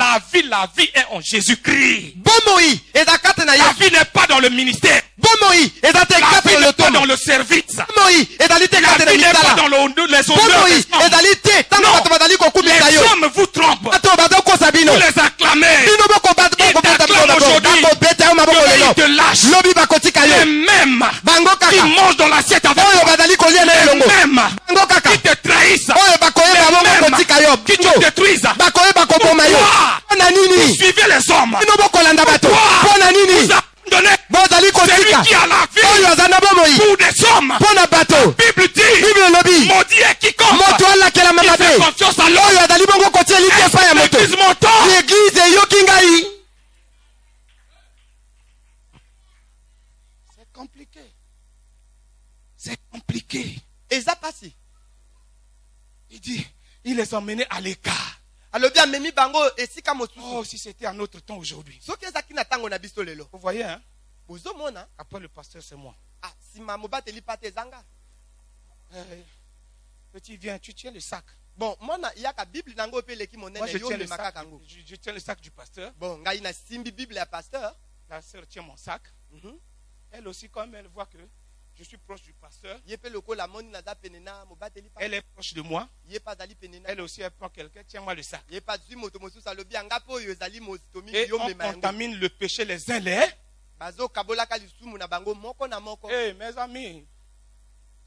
Speaker 1: La vie est en Jésus-Christ.
Speaker 3: Bomoi eza kati na
Speaker 1: La
Speaker 3: ye.
Speaker 1: vie n'est pas dans le ministère.
Speaker 3: Bomoi eza te
Speaker 1: La
Speaker 3: kati
Speaker 1: vie
Speaker 3: na
Speaker 1: n'est pas
Speaker 3: lotomo.
Speaker 1: dans le service.
Speaker 3: Bomoi ezali te
Speaker 1: La
Speaker 3: kati na
Speaker 1: vie n'est pas
Speaker 3: misala.
Speaker 1: dans les honneurs
Speaker 3: Bomoi
Speaker 1: des hommes.
Speaker 3: ezali te tango
Speaker 1: Non.
Speaker 3: bato bazali kokumisa
Speaker 1: Les
Speaker 3: yo.
Speaker 1: hommes vous trompent.
Speaker 3: Bato bazokosa bino.
Speaker 1: Vous les acclamez.
Speaker 3: Bino bokobata
Speaker 1: Ils t'acclament aujourd'hui.
Speaker 3: bakobeta yo maboko
Speaker 1: Ils
Speaker 3: lelo.
Speaker 1: te lâchent.
Speaker 3: Lobi bakotika
Speaker 1: Les
Speaker 3: yo.
Speaker 1: mêmes
Speaker 3: Bango
Speaker 1: qui
Speaker 3: kaka.
Speaker 1: mangent dans l'assiette avec
Speaker 3: Oyo
Speaker 1: toi.
Speaker 3: bazali kolia na
Speaker 1: Les
Speaker 3: elongo.
Speaker 1: mêmes
Speaker 3: Bango kaka.
Speaker 1: qui te trahissent.
Speaker 3: Oyo bakoyeba bongo
Speaker 1: Les
Speaker 3: kotika yo.
Speaker 1: mêmes qui te détruisent.
Speaker 3: Bakoyeba koboma yo.
Speaker 1: Pourquoi?
Speaker 3: Pona nini?
Speaker 1: Suivez les hommes.
Speaker 3: Bino bokolanda bato.
Speaker 1: Pourquoi?
Speaker 3: Pona nini?
Speaker 1: Vous abandonnez
Speaker 3: Bozali
Speaker 1: celui
Speaker 3: kotika.
Speaker 1: qui a la
Speaker 3: Oyo
Speaker 1: vie
Speaker 3: aza na bomoi.
Speaker 1: pour des hommes.
Speaker 3: Pona bato.
Speaker 1: Bible dit,
Speaker 3: Bible lobi.
Speaker 1: maudit est quiconque
Speaker 3: Moto alakela
Speaker 1: qui fait
Speaker 3: mabe.
Speaker 1: confiance à l'homme.
Speaker 3: Oyo azali bongo kotia liki epai ya moto.
Speaker 1: Église mon temps.
Speaker 3: L'église eyoki ngai.
Speaker 1: C'est compliqué. C'est compliqué.
Speaker 3: Eza pasi.
Speaker 1: Il dit, il les a emmenés à l'écart.
Speaker 3: Alobi amemi bango esika mosusu.
Speaker 1: Oh, si c'était un autre temps aujourd'hui.
Speaker 3: Soki ezaki na tango na biso lelo.
Speaker 1: Vous voyez, hein?
Speaker 3: Ozomona.
Speaker 1: Après le pasteur, c'est moi.
Speaker 3: Ah, sima mobateli pate ezanga.
Speaker 1: Petit, viens, tu tiens le sac.
Speaker 3: Bon, mona yaka Bible nango pe leki
Speaker 1: Moi,
Speaker 3: monene
Speaker 1: je
Speaker 3: yo
Speaker 1: tiens
Speaker 3: le
Speaker 1: le sac.
Speaker 3: makaka ngo.
Speaker 1: Je tiens le sac du pasteur.
Speaker 3: Bon, ngai na simbi Bible ya pasteur.
Speaker 1: La sœur tient mon sac.
Speaker 3: Mhm.
Speaker 1: Elle aussi, comme elle voit que je suis proche du pasteur,
Speaker 3: Ye pe lokola moni naza penena mobateli pate.
Speaker 1: elle est proche de moi.
Speaker 3: Ye pa zali penena.
Speaker 1: Elle aussi, elle prend quelqu'un, tiens-moi le sac.
Speaker 3: Ye pa zwi moto mosusu alobi anga po oyo ezali mozitomi
Speaker 1: Et
Speaker 3: yo
Speaker 1: on
Speaker 3: mema yango.
Speaker 1: contamine le péché les uns les.
Speaker 3: Bazo kabolaka lisumu na bango moko na moko.
Speaker 1: Eh, mes amis,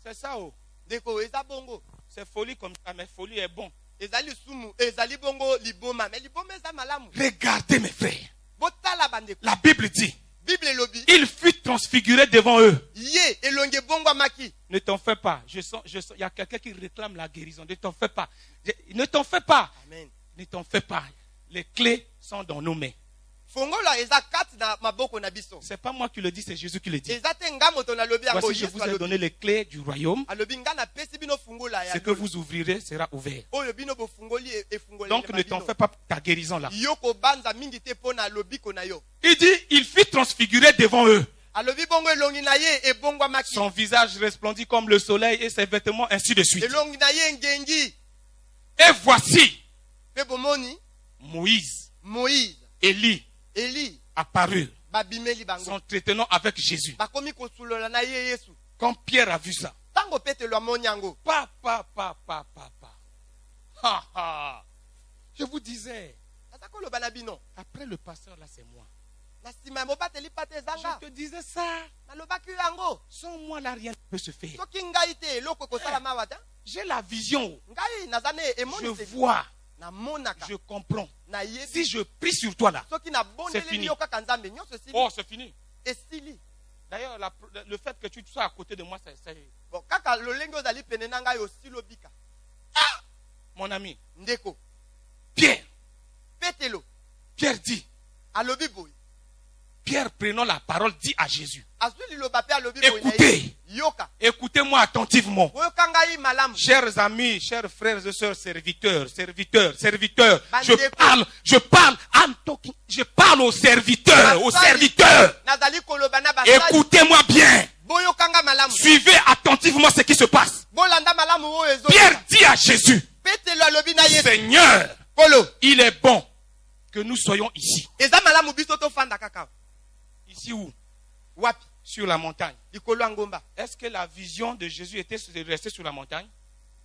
Speaker 1: c'est ça, oh.
Speaker 3: Deko eza bongo.
Speaker 1: C'est folie comme ça, mais folie est bon.
Speaker 3: Ezali sumu, ezali bongo liboma, mais liboma eza malamu.
Speaker 1: Regardez, mes frères.
Speaker 3: Botala bandeko.
Speaker 1: La Bible dit,
Speaker 3: Bible elobi.
Speaker 1: il fut transfiguré devant eux.
Speaker 3: Ye elonge bongo amaki.
Speaker 1: Ne t'en fais pas. Je sens, il y a quelqu'un qui réclame la guérison. Ne t'en fais pas. Ne t'en fais pas.
Speaker 3: Amen.
Speaker 1: Ne t'en fais pas. Les clés sont dans nos mains.
Speaker 3: Fongola eza kati na maboko na biso.
Speaker 1: C'est pas moi qui le dis, c'est Jésus qui le dit.
Speaker 3: Eza te nga moto na lobi yango
Speaker 1: Voici, je
Speaker 3: Yesu
Speaker 1: vous ai
Speaker 3: alobi.
Speaker 1: donné les clés du royaume.
Speaker 3: Alobi nga na pesi bino fungola ya.
Speaker 1: Ce que vous ouvrirez sera ouvert.
Speaker 3: Oyo bino bo fungoli e fungoli.
Speaker 1: Donc ne t'en fais pas pour ta guérison là.
Speaker 3: Yoko banza mingi te pona lobi kona yo.
Speaker 1: Il dit, il fut transfiguré devant eux.
Speaker 3: Alobi bongo elongi na ye e bongo amaki.
Speaker 1: Son visage resplendit comme le soleil et ses vêtements ainsi de suite.
Speaker 3: Elongi na ye ngengi.
Speaker 1: Et voici
Speaker 3: Pe bomoni
Speaker 1: Moïse,
Speaker 3: Moïse,
Speaker 1: Élie
Speaker 3: Eli
Speaker 1: apparus,
Speaker 3: babimeli bango.
Speaker 1: s'entretenant avec Jésus.
Speaker 3: Bakomi kosulola na ye Yesu.
Speaker 1: Quand Pierre a vu ça,
Speaker 3: Tango petelo amoni yango.
Speaker 1: pa. Ha, ha. Je vous disais,
Speaker 3: Asa koloba na bino.
Speaker 1: après le pasteur là, c'est moi.
Speaker 3: Na sima ya mobateli pate ezanga.
Speaker 1: Je te disais ça.
Speaker 3: Nalobaki yango.
Speaker 1: Sans moi là, rien ne peut se faire.
Speaker 3: Soki ngai te eloko kosala mawa ta.
Speaker 1: J'ai la vision.
Speaker 3: Ngai nazane
Speaker 1: Je
Speaker 3: emoni se
Speaker 1: vois.
Speaker 3: na monaka.
Speaker 1: Je comprends.
Speaker 3: Na yebi.
Speaker 1: Si je prie sur toi là,
Speaker 3: Soki na
Speaker 1: C'est
Speaker 3: bondeli
Speaker 1: fini.
Speaker 3: yo kaka nzambe nyonso si.
Speaker 1: oh, c'est fini.
Speaker 3: esili.
Speaker 1: D'ailleurs, le fait que tu sois à côté de moi, c'est...
Speaker 3: Bon, kaka lolenge ozali pene na ngai osili obika.
Speaker 1: Mon ami,
Speaker 3: Ndeko,
Speaker 1: Pierre
Speaker 3: petelo,
Speaker 1: dit,
Speaker 3: alobi boy.
Speaker 1: Pierre prenant la parole dit à Jésus,
Speaker 3: Azwi liloba pe alobi boy.
Speaker 1: écoutez,
Speaker 3: Yoka.
Speaker 1: écoutez-moi attentivement.
Speaker 3: Oyoka ngai malamu.
Speaker 1: Chers amis, chers frères et sœurs, serviteurs, je parle aux serviteurs.
Speaker 3: Nazali koloba na basali.
Speaker 1: Écoutez-moi bien.
Speaker 3: Boyoka nga malamu.
Speaker 1: Suivez attentivement ce qui se passe.
Speaker 3: Bolanda malamu oyo ezo.
Speaker 1: Pierre dit à Jésus,
Speaker 3: Petelo alobi na Yesu.
Speaker 1: Seigneur,
Speaker 3: Polo.
Speaker 1: il est bon que nous soyons ici.
Speaker 3: Eza malamu biso to fanda kaka.
Speaker 1: Ici où?
Speaker 3: Wapi?
Speaker 1: Sur la montagne.
Speaker 3: Likolo ngomba.
Speaker 1: Est-ce que la vision de Jésus était de rester sur la montagne?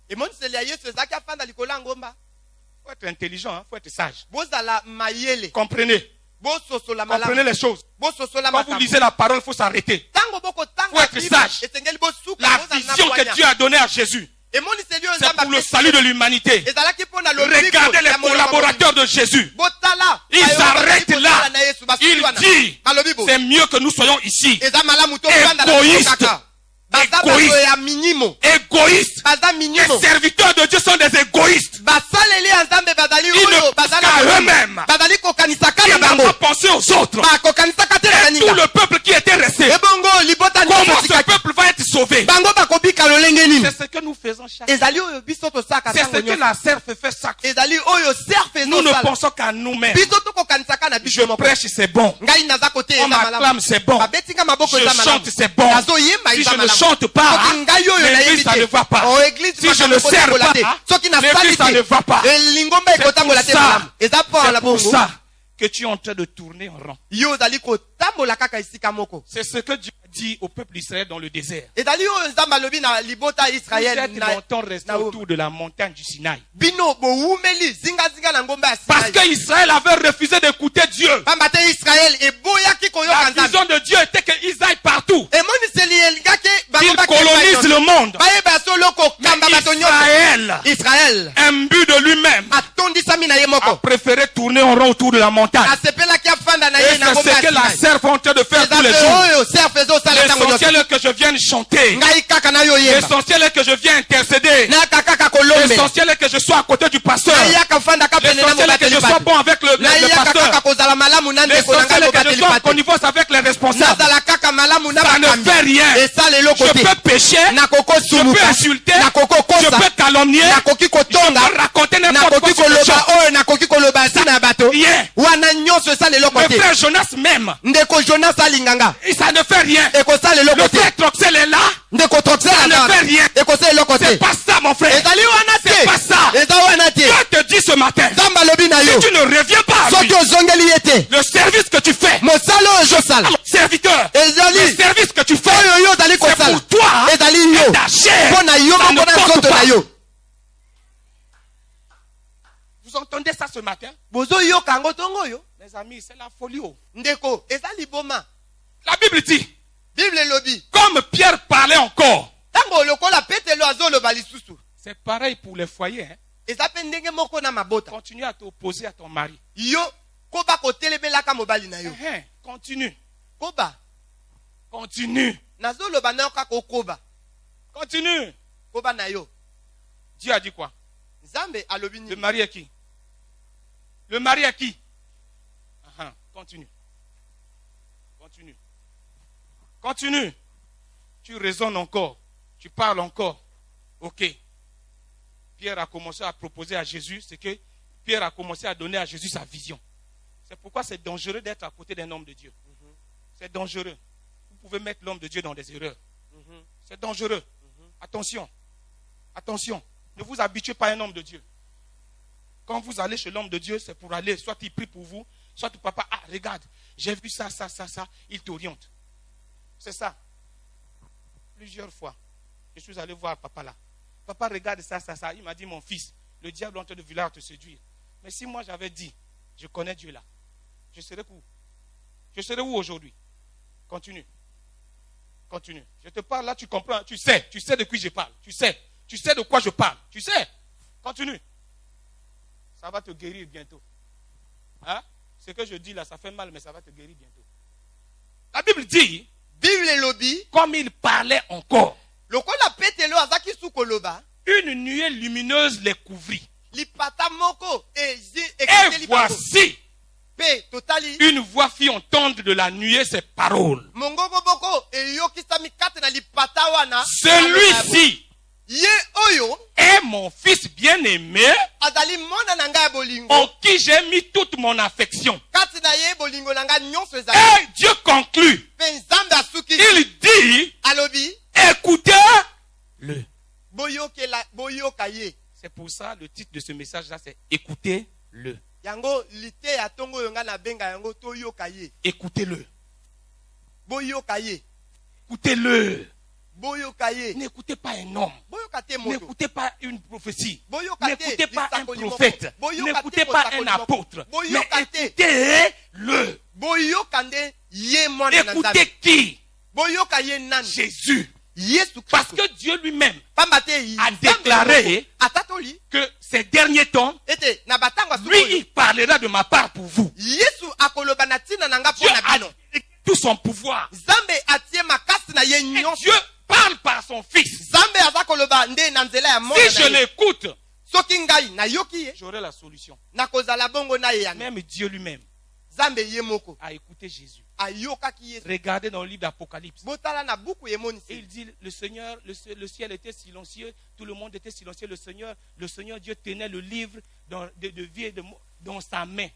Speaker 3: Et mon selia Yesu ezaki afanda likolo ngomba.
Speaker 1: Il faut être intelligent, il faut être sage.
Speaker 3: Bozala mayele.
Speaker 1: Comprenez.
Speaker 3: Bososola malamu.
Speaker 1: Comprenez les choses.
Speaker 3: Bososola
Speaker 1: Quand
Speaker 3: malamu.
Speaker 1: vous lisez la parole, il faut s'arrêter.
Speaker 3: Tango boko tango.
Speaker 1: Faut être sage.
Speaker 3: Esengeli bosuka.
Speaker 1: La vision que Dieu a donnée à Jésus,
Speaker 3: Et mon selio
Speaker 1: c'est pour le salut de l'humanité.
Speaker 3: ezalaki pona lobiko.
Speaker 1: Regardez les collaborateurs de Jésus.
Speaker 3: Botala.
Speaker 1: Ils arrêtent là. Il dit, c'est mieux que nous soyons ici.
Speaker 3: Eza malamu to fanda na
Speaker 1: Égoïste.
Speaker 3: kaka. Baza bato ya minimo.
Speaker 1: Égoïstes.
Speaker 3: Baza
Speaker 1: Les
Speaker 3: minimo.
Speaker 1: serviteurs de Dieu sont des égoïstes.
Speaker 3: Basaleli ya Nzambe bazali
Speaker 1: Ils ne
Speaker 3: oyo
Speaker 1: pensent
Speaker 3: bazala
Speaker 1: qu'à eux-mêmes.
Speaker 3: bazali kokanisa
Speaker 1: Ils
Speaker 3: kana
Speaker 1: n'ont
Speaker 3: bango.
Speaker 1: pas pensé aux autres.
Speaker 3: Ba kokanisa katela
Speaker 1: Et tout
Speaker 3: kaninga.
Speaker 1: le peuple qui était resté,
Speaker 3: Ebongo libota
Speaker 1: comment
Speaker 3: nyonso
Speaker 1: ce
Speaker 3: tikaki.
Speaker 1: peuple va être sauvé?
Speaker 3: Bango bakobika lolenge nini?
Speaker 1: C'est ce que nous faisons chaque jour.
Speaker 3: Ezali oyo biso tosaka
Speaker 1: C'est ce
Speaker 3: tango
Speaker 1: que
Speaker 3: nyonso.
Speaker 1: la serfe fait chaque fois.
Speaker 3: Ezali oyo serfe
Speaker 1: Nous ne
Speaker 3: ezosala.
Speaker 1: pensons qu'à nous-mêmes.
Speaker 3: Biso tokokanisa kana
Speaker 1: Je
Speaker 3: biso moko.
Speaker 1: prêche, c'est bon.
Speaker 3: Ngai naza kote
Speaker 1: On
Speaker 3: eza malamu.
Speaker 1: m'acclame, c'est bon.
Speaker 3: Babetinga maboko
Speaker 1: Je
Speaker 3: eza malamu.
Speaker 1: chante, c'est bon.
Speaker 3: Nazoyemba
Speaker 1: Si
Speaker 3: eza
Speaker 1: je ne
Speaker 3: malamu.
Speaker 1: chante pas,
Speaker 3: Soki ngai oyo
Speaker 1: l'église,
Speaker 3: nayebi
Speaker 1: ça
Speaker 3: te.
Speaker 1: ne va pas.
Speaker 3: Oh, église,
Speaker 1: Si je ne sers pas,
Speaker 3: soki na
Speaker 1: l'église, ça ne va pas.
Speaker 3: lingomba ekotambola te
Speaker 1: C'est pour ça.
Speaker 3: malamu. Eza po
Speaker 1: C'est
Speaker 3: la
Speaker 1: pour
Speaker 3: bongo.
Speaker 1: ça que tu es en train de tourner en rond.
Speaker 3: Yo ozali kotambola kaka esika moko.
Speaker 1: C'est ce que Dieu a dit au peuple d'Israël dans le désert.
Speaker 3: Ezali oyo Nzambe alobi na libota
Speaker 1: Vous
Speaker 3: Israël
Speaker 1: êtes
Speaker 3: na
Speaker 1: longtemps restés autour de la montagne du Sinaï.
Speaker 3: bino bowumeli zinga na ngomba ya
Speaker 1: Parce
Speaker 3: Sinai.
Speaker 1: que Israël avait refusé d'écouter Dieu.
Speaker 3: Pamba te Israël eboyaki koyoka
Speaker 1: La
Speaker 3: Nzambe.
Speaker 1: vision de Dieu était qu'ils aillent partout.
Speaker 3: Emoniseli elingaki
Speaker 1: Qu'ils colonisent le monde.
Speaker 3: bayeba solo kokamba
Speaker 1: Mais
Speaker 3: bato nyonso.
Speaker 1: Israël,
Speaker 3: Israël
Speaker 1: imbu de lui-même,
Speaker 3: atondisami na ye
Speaker 1: a
Speaker 3: moko.
Speaker 1: préféré tourner en rond autour de la montagne.
Speaker 3: Asepelaki afanda na
Speaker 1: Et
Speaker 3: ye na
Speaker 1: c'est
Speaker 3: ngomba
Speaker 1: ce que la
Speaker 3: ya Sinai.
Speaker 1: serfe est en train de faire tous les
Speaker 3: Ezali
Speaker 1: jours.
Speaker 3: oyo serfe ezosala tango nyonso.
Speaker 1: L'essentiel est que je vienne chanter.
Speaker 3: Ngai kaka na yo yemba.
Speaker 1: L'essentiel est que je vienne intercéder.
Speaker 3: Naka kaka kolombe.
Speaker 1: L'essentiel est que je sois à côté du pasteur.
Speaker 3: Nayaka fanda kapene na
Speaker 1: L'essentiel est que je
Speaker 3: mobateli
Speaker 1: sois
Speaker 3: bato.
Speaker 1: bon avec le
Speaker 3: Nayaka kaka
Speaker 1: pasteur.
Speaker 3: kozala malamu na ndeko na ngai
Speaker 1: L'essentiel est que je
Speaker 3: mobateli
Speaker 1: sois en
Speaker 3: bato.
Speaker 1: connivence avec les responsables.
Speaker 3: Nazala kaka malamu na
Speaker 1: Ça ne
Speaker 3: bakambi.
Speaker 1: fait rien.
Speaker 3: Esala eloko
Speaker 1: Je
Speaker 3: te.
Speaker 1: peux pécher.
Speaker 3: Nakoko
Speaker 1: Je peux
Speaker 3: sumuka.
Speaker 1: insulter.
Speaker 3: Nakoko
Speaker 1: Je
Speaker 3: kosa.
Speaker 1: peux calomnier.
Speaker 3: Nakoki
Speaker 1: Je
Speaker 3: kotonga.
Speaker 1: peux raconter n'importe
Speaker 3: Nakoki
Speaker 1: quoi sur les
Speaker 3: koloba
Speaker 1: gens.
Speaker 3: oyo nakoki koloba ntina ya bato.
Speaker 1: Rien.
Speaker 3: Wana nyonso esala eloko
Speaker 1: Le
Speaker 3: te.
Speaker 1: frère Jonas même.
Speaker 3: Ndeko Jonas alinganga.
Speaker 1: Et ça ne fait rien.
Speaker 3: Ekosala eloko
Speaker 1: Le
Speaker 3: te.
Speaker 1: frère Troxel est là.
Speaker 3: Ndeko Troxel
Speaker 1: Ça ne
Speaker 3: alinganga.
Speaker 1: fait rien.
Speaker 3: Ekosala eloko
Speaker 1: C'est
Speaker 3: te.
Speaker 1: pas ça, mon frère.
Speaker 3: Ezali wana
Speaker 1: C'est pas
Speaker 3: te.
Speaker 1: ça.
Speaker 3: Eza wana te.
Speaker 1: Dieu te dit ce matin.
Speaker 3: Nzambe alobi na yo.
Speaker 1: Si tu ne reviens pas à lui,
Speaker 3: Soki ozongeli ye te.
Speaker 1: le service que tu fais,
Speaker 3: Mosala oyo ozosala.
Speaker 1: serviteur,
Speaker 3: Ezali.
Speaker 1: le service que tu fais,
Speaker 3: Oyo yo ozali
Speaker 1: c'est
Speaker 3: kosala.
Speaker 1: pour toi.
Speaker 3: Ezali
Speaker 1: Et
Speaker 3: yo.
Speaker 1: ta chair.
Speaker 3: Mpo na yo
Speaker 1: Ça
Speaker 3: moko
Speaker 1: ne
Speaker 3: na
Speaker 1: compte
Speaker 3: nzoto
Speaker 1: pas.
Speaker 3: na yo.
Speaker 1: Vous entendez ça ce matin?
Speaker 3: Bozoyoka yango ntongo oyo.
Speaker 1: Les amis, c'est la folie. Oh.
Speaker 3: Ndeko eza liboma.
Speaker 1: La Bible dit,
Speaker 3: Bible elobi.
Speaker 1: comme Pierre parlait encore,
Speaker 3: Tango lokola Petelo azoloba lisusu.
Speaker 1: c'est pareil pour les foyers. Hein.
Speaker 3: Eza pe ndenge moko na mabota.
Speaker 1: Continue à t'opposer à ton mari.
Speaker 3: Yo koba kotelebelaka mobali na yo.
Speaker 1: Continue.
Speaker 3: Koba
Speaker 1: Continue.
Speaker 3: nazoloba na yo kaka okoba.
Speaker 1: Continue.
Speaker 3: Koba na yo.
Speaker 1: Dieu a dit quoi?
Speaker 3: Nzambe alobi
Speaker 1: Le
Speaker 3: nini?
Speaker 1: mari est qui? Le mari est qui? Continue. Continue. Continue. Tu raisonnes encore. Tu parles encore. Ok. Pierre a commencé à proposer à Jésus, c'est que Pierre a commencé à donner à Jésus sa vision. C'est pourquoi c'est dangereux d'être à côté d'un homme de Dieu. C'est dangereux. Vous pouvez mettre l'homme de Dieu dans des erreurs. C'est dangereux. Attention. Attention. Ne vous habituez pas à un homme de Dieu. Quand vous allez chez l'homme de Dieu, c'est pour aller, soit il prie pour vous, soit ton papa, ah, regarde, j'ai vu ça, il t'oriente. C'est ça. Plusieurs fois, je suis allé voir papa là. Papa, regarde ça. Il m'a dit, mon fils, le diable est en train de vouloir te séduire. Mais si moi j'avais dit, je connais Dieu là, je serais où? Je serais où aujourd'hui? Continue. Continue. Je te parle là, tu comprends, tu sais de qui je parle. Tu sais de quoi je parle. Tu sais. Continue. Ça va te guérir bientôt. Hein? Ce que je dis là, ça fait mal, mais ça va te guérir bientôt.
Speaker 4: La Bible dit,
Speaker 3: Bible elobi
Speaker 4: comme il parlait encore,
Speaker 3: lokola petelo azaki sukoloba
Speaker 4: une nuée lumineuse les couvrit.
Speaker 3: lipata moko
Speaker 4: Et
Speaker 3: ekiteli bango
Speaker 4: voici,
Speaker 3: pe totali
Speaker 4: une voix fit entendre de la nuée ces paroles.
Speaker 3: mongongo boko eyokisami kati na lipata wana
Speaker 4: Celui-ci
Speaker 3: ye oyo
Speaker 4: est mon fils bien-aimé,
Speaker 3: azali mona na ngai ya bolingo
Speaker 4: en qui j'ai mis toute mon affection.
Speaker 3: kati na ye bolingo na ngai nyonso ezali
Speaker 4: Et Dieu conclut.
Speaker 3: mpe nzambe asuki
Speaker 4: Il dit,
Speaker 3: alobi
Speaker 4: écoutez-le.
Speaker 3: boyoka ye
Speaker 4: C'est pour ça le titre de ce message-là, c'est écoutez-le.
Speaker 3: yango lite ya ntongo oyo ngai nabenga yango toyoka ye
Speaker 4: Écoutez-le.
Speaker 3: boyoka ye
Speaker 4: Écoutez-le.
Speaker 3: boyoka ye
Speaker 4: N'écoutez pas un homme.
Speaker 3: boyoka te moto
Speaker 4: N'écoutez pas une prophétie.
Speaker 3: boyoka te
Speaker 4: N'écoutez pas un
Speaker 3: lisakoli moko.
Speaker 4: prophète.
Speaker 3: Boyoka
Speaker 4: N'écoutez
Speaker 3: te
Speaker 4: pas
Speaker 3: mosakoli
Speaker 4: un
Speaker 3: moko.
Speaker 4: apôtre.
Speaker 3: Boyoka
Speaker 4: Mais
Speaker 3: te.
Speaker 4: écoutez-le.
Speaker 3: boyoka nde ye mwana na nzambe
Speaker 4: Écoutez qui?
Speaker 3: boyoka ye nani
Speaker 4: Jésus.
Speaker 3: yesu
Speaker 4: Parce
Speaker 3: kristo
Speaker 4: que Dieu lui-même
Speaker 3: pamba te
Speaker 4: a déclaré
Speaker 3: atatoli
Speaker 4: que ces derniers temps,
Speaker 3: ete na batango ya
Speaker 4: lui,
Speaker 3: sikoyo
Speaker 4: il parlera de ma part pour vous.
Speaker 3: yesu akoloba na ntina na nga mpo
Speaker 4: Dieu
Speaker 3: na
Speaker 4: a
Speaker 3: bino
Speaker 4: déclaré tout son pouvoir.
Speaker 3: nzambe atie makasi na ye
Speaker 4: Et
Speaker 3: nyonso
Speaker 4: Dieu parle par son fils.
Speaker 3: nzambe aza koloba nde na nzela ya mwana
Speaker 4: Si je
Speaker 3: na ye
Speaker 4: l'écoute,
Speaker 3: soki ngai nayoki ye
Speaker 4: j'aurai la solution.
Speaker 3: nakozala bongo na ye yana
Speaker 4: Même Dieu lui-même
Speaker 3: nzambe ye moko
Speaker 4: a écouté Jésus.
Speaker 3: ayokaki yesu
Speaker 4: Regardez dans le livre d'Apocalypse.
Speaker 3: botala na buku
Speaker 4: Et
Speaker 3: emonisi
Speaker 4: il dit, le Seigneur, le ciel était silencieux, tout le monde était silencieux. Le Seigneur Dieu tenait le livre de vie et de mort dans sa main.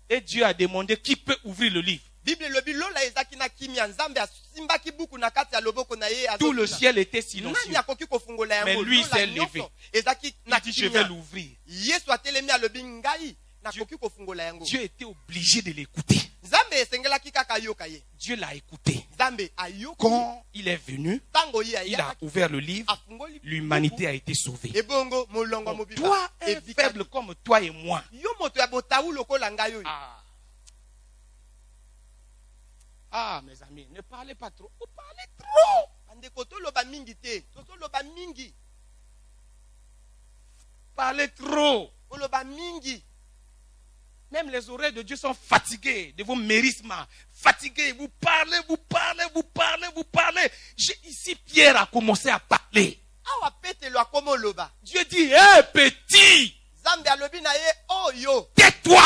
Speaker 4: Et Dieu a demandé qui peut ouvrir le livre.
Speaker 3: bible elobi lola ezaki na kimia nzambe asimbaki buku na kati ya loboko na ye
Speaker 4: Tout le
Speaker 3: azokina.
Speaker 4: ciel était
Speaker 3: nani
Speaker 4: silencieux.
Speaker 3: akoki kofungola
Speaker 4: Mais
Speaker 3: yango
Speaker 4: lui,
Speaker 3: lola
Speaker 4: s'est
Speaker 3: nyonso
Speaker 4: levé.
Speaker 3: ezaki
Speaker 4: Il
Speaker 3: na
Speaker 4: dit, je vais
Speaker 3: kimia
Speaker 4: l'ouvrir.
Speaker 3: yesu atelemi alobi ngai nakoki kofungola yango
Speaker 4: Dieu était obligé de l'écouter.
Speaker 3: nzambe esengelaki kaka ayoka ye
Speaker 4: Dieu l'a écouté.
Speaker 3: nzambe ayoki
Speaker 4: Quand il est venu,
Speaker 3: ntango ye
Speaker 4: il a
Speaker 3: ayaki
Speaker 4: ouvert le livre,
Speaker 3: afungoli
Speaker 4: l'humanité a été sauvée.
Speaker 3: ebongo molongo
Speaker 4: Donc,
Speaker 3: mobimba
Speaker 4: toi, un
Speaker 3: ebikaki.
Speaker 4: faible comme toi et moi,
Speaker 3: yo moto ya botawu lokola ngai oyo
Speaker 4: mes amis, ne parlez pas trop. Vous parlez trop.
Speaker 3: bandeko toloba mingi te tozoloba mingi
Speaker 4: Parlez trop.
Speaker 3: koloba mingi
Speaker 4: Même les oreilles de Dieu sont fatiguées de vos mérismes. Fatiguées. Vous parlez. Ici, Pierre a commencé à parler.
Speaker 3: awa petelo akoma oloba
Speaker 4: Dieu dit, hé petit,
Speaker 3: nzambe alobi na ye oyo
Speaker 4: tais-toi.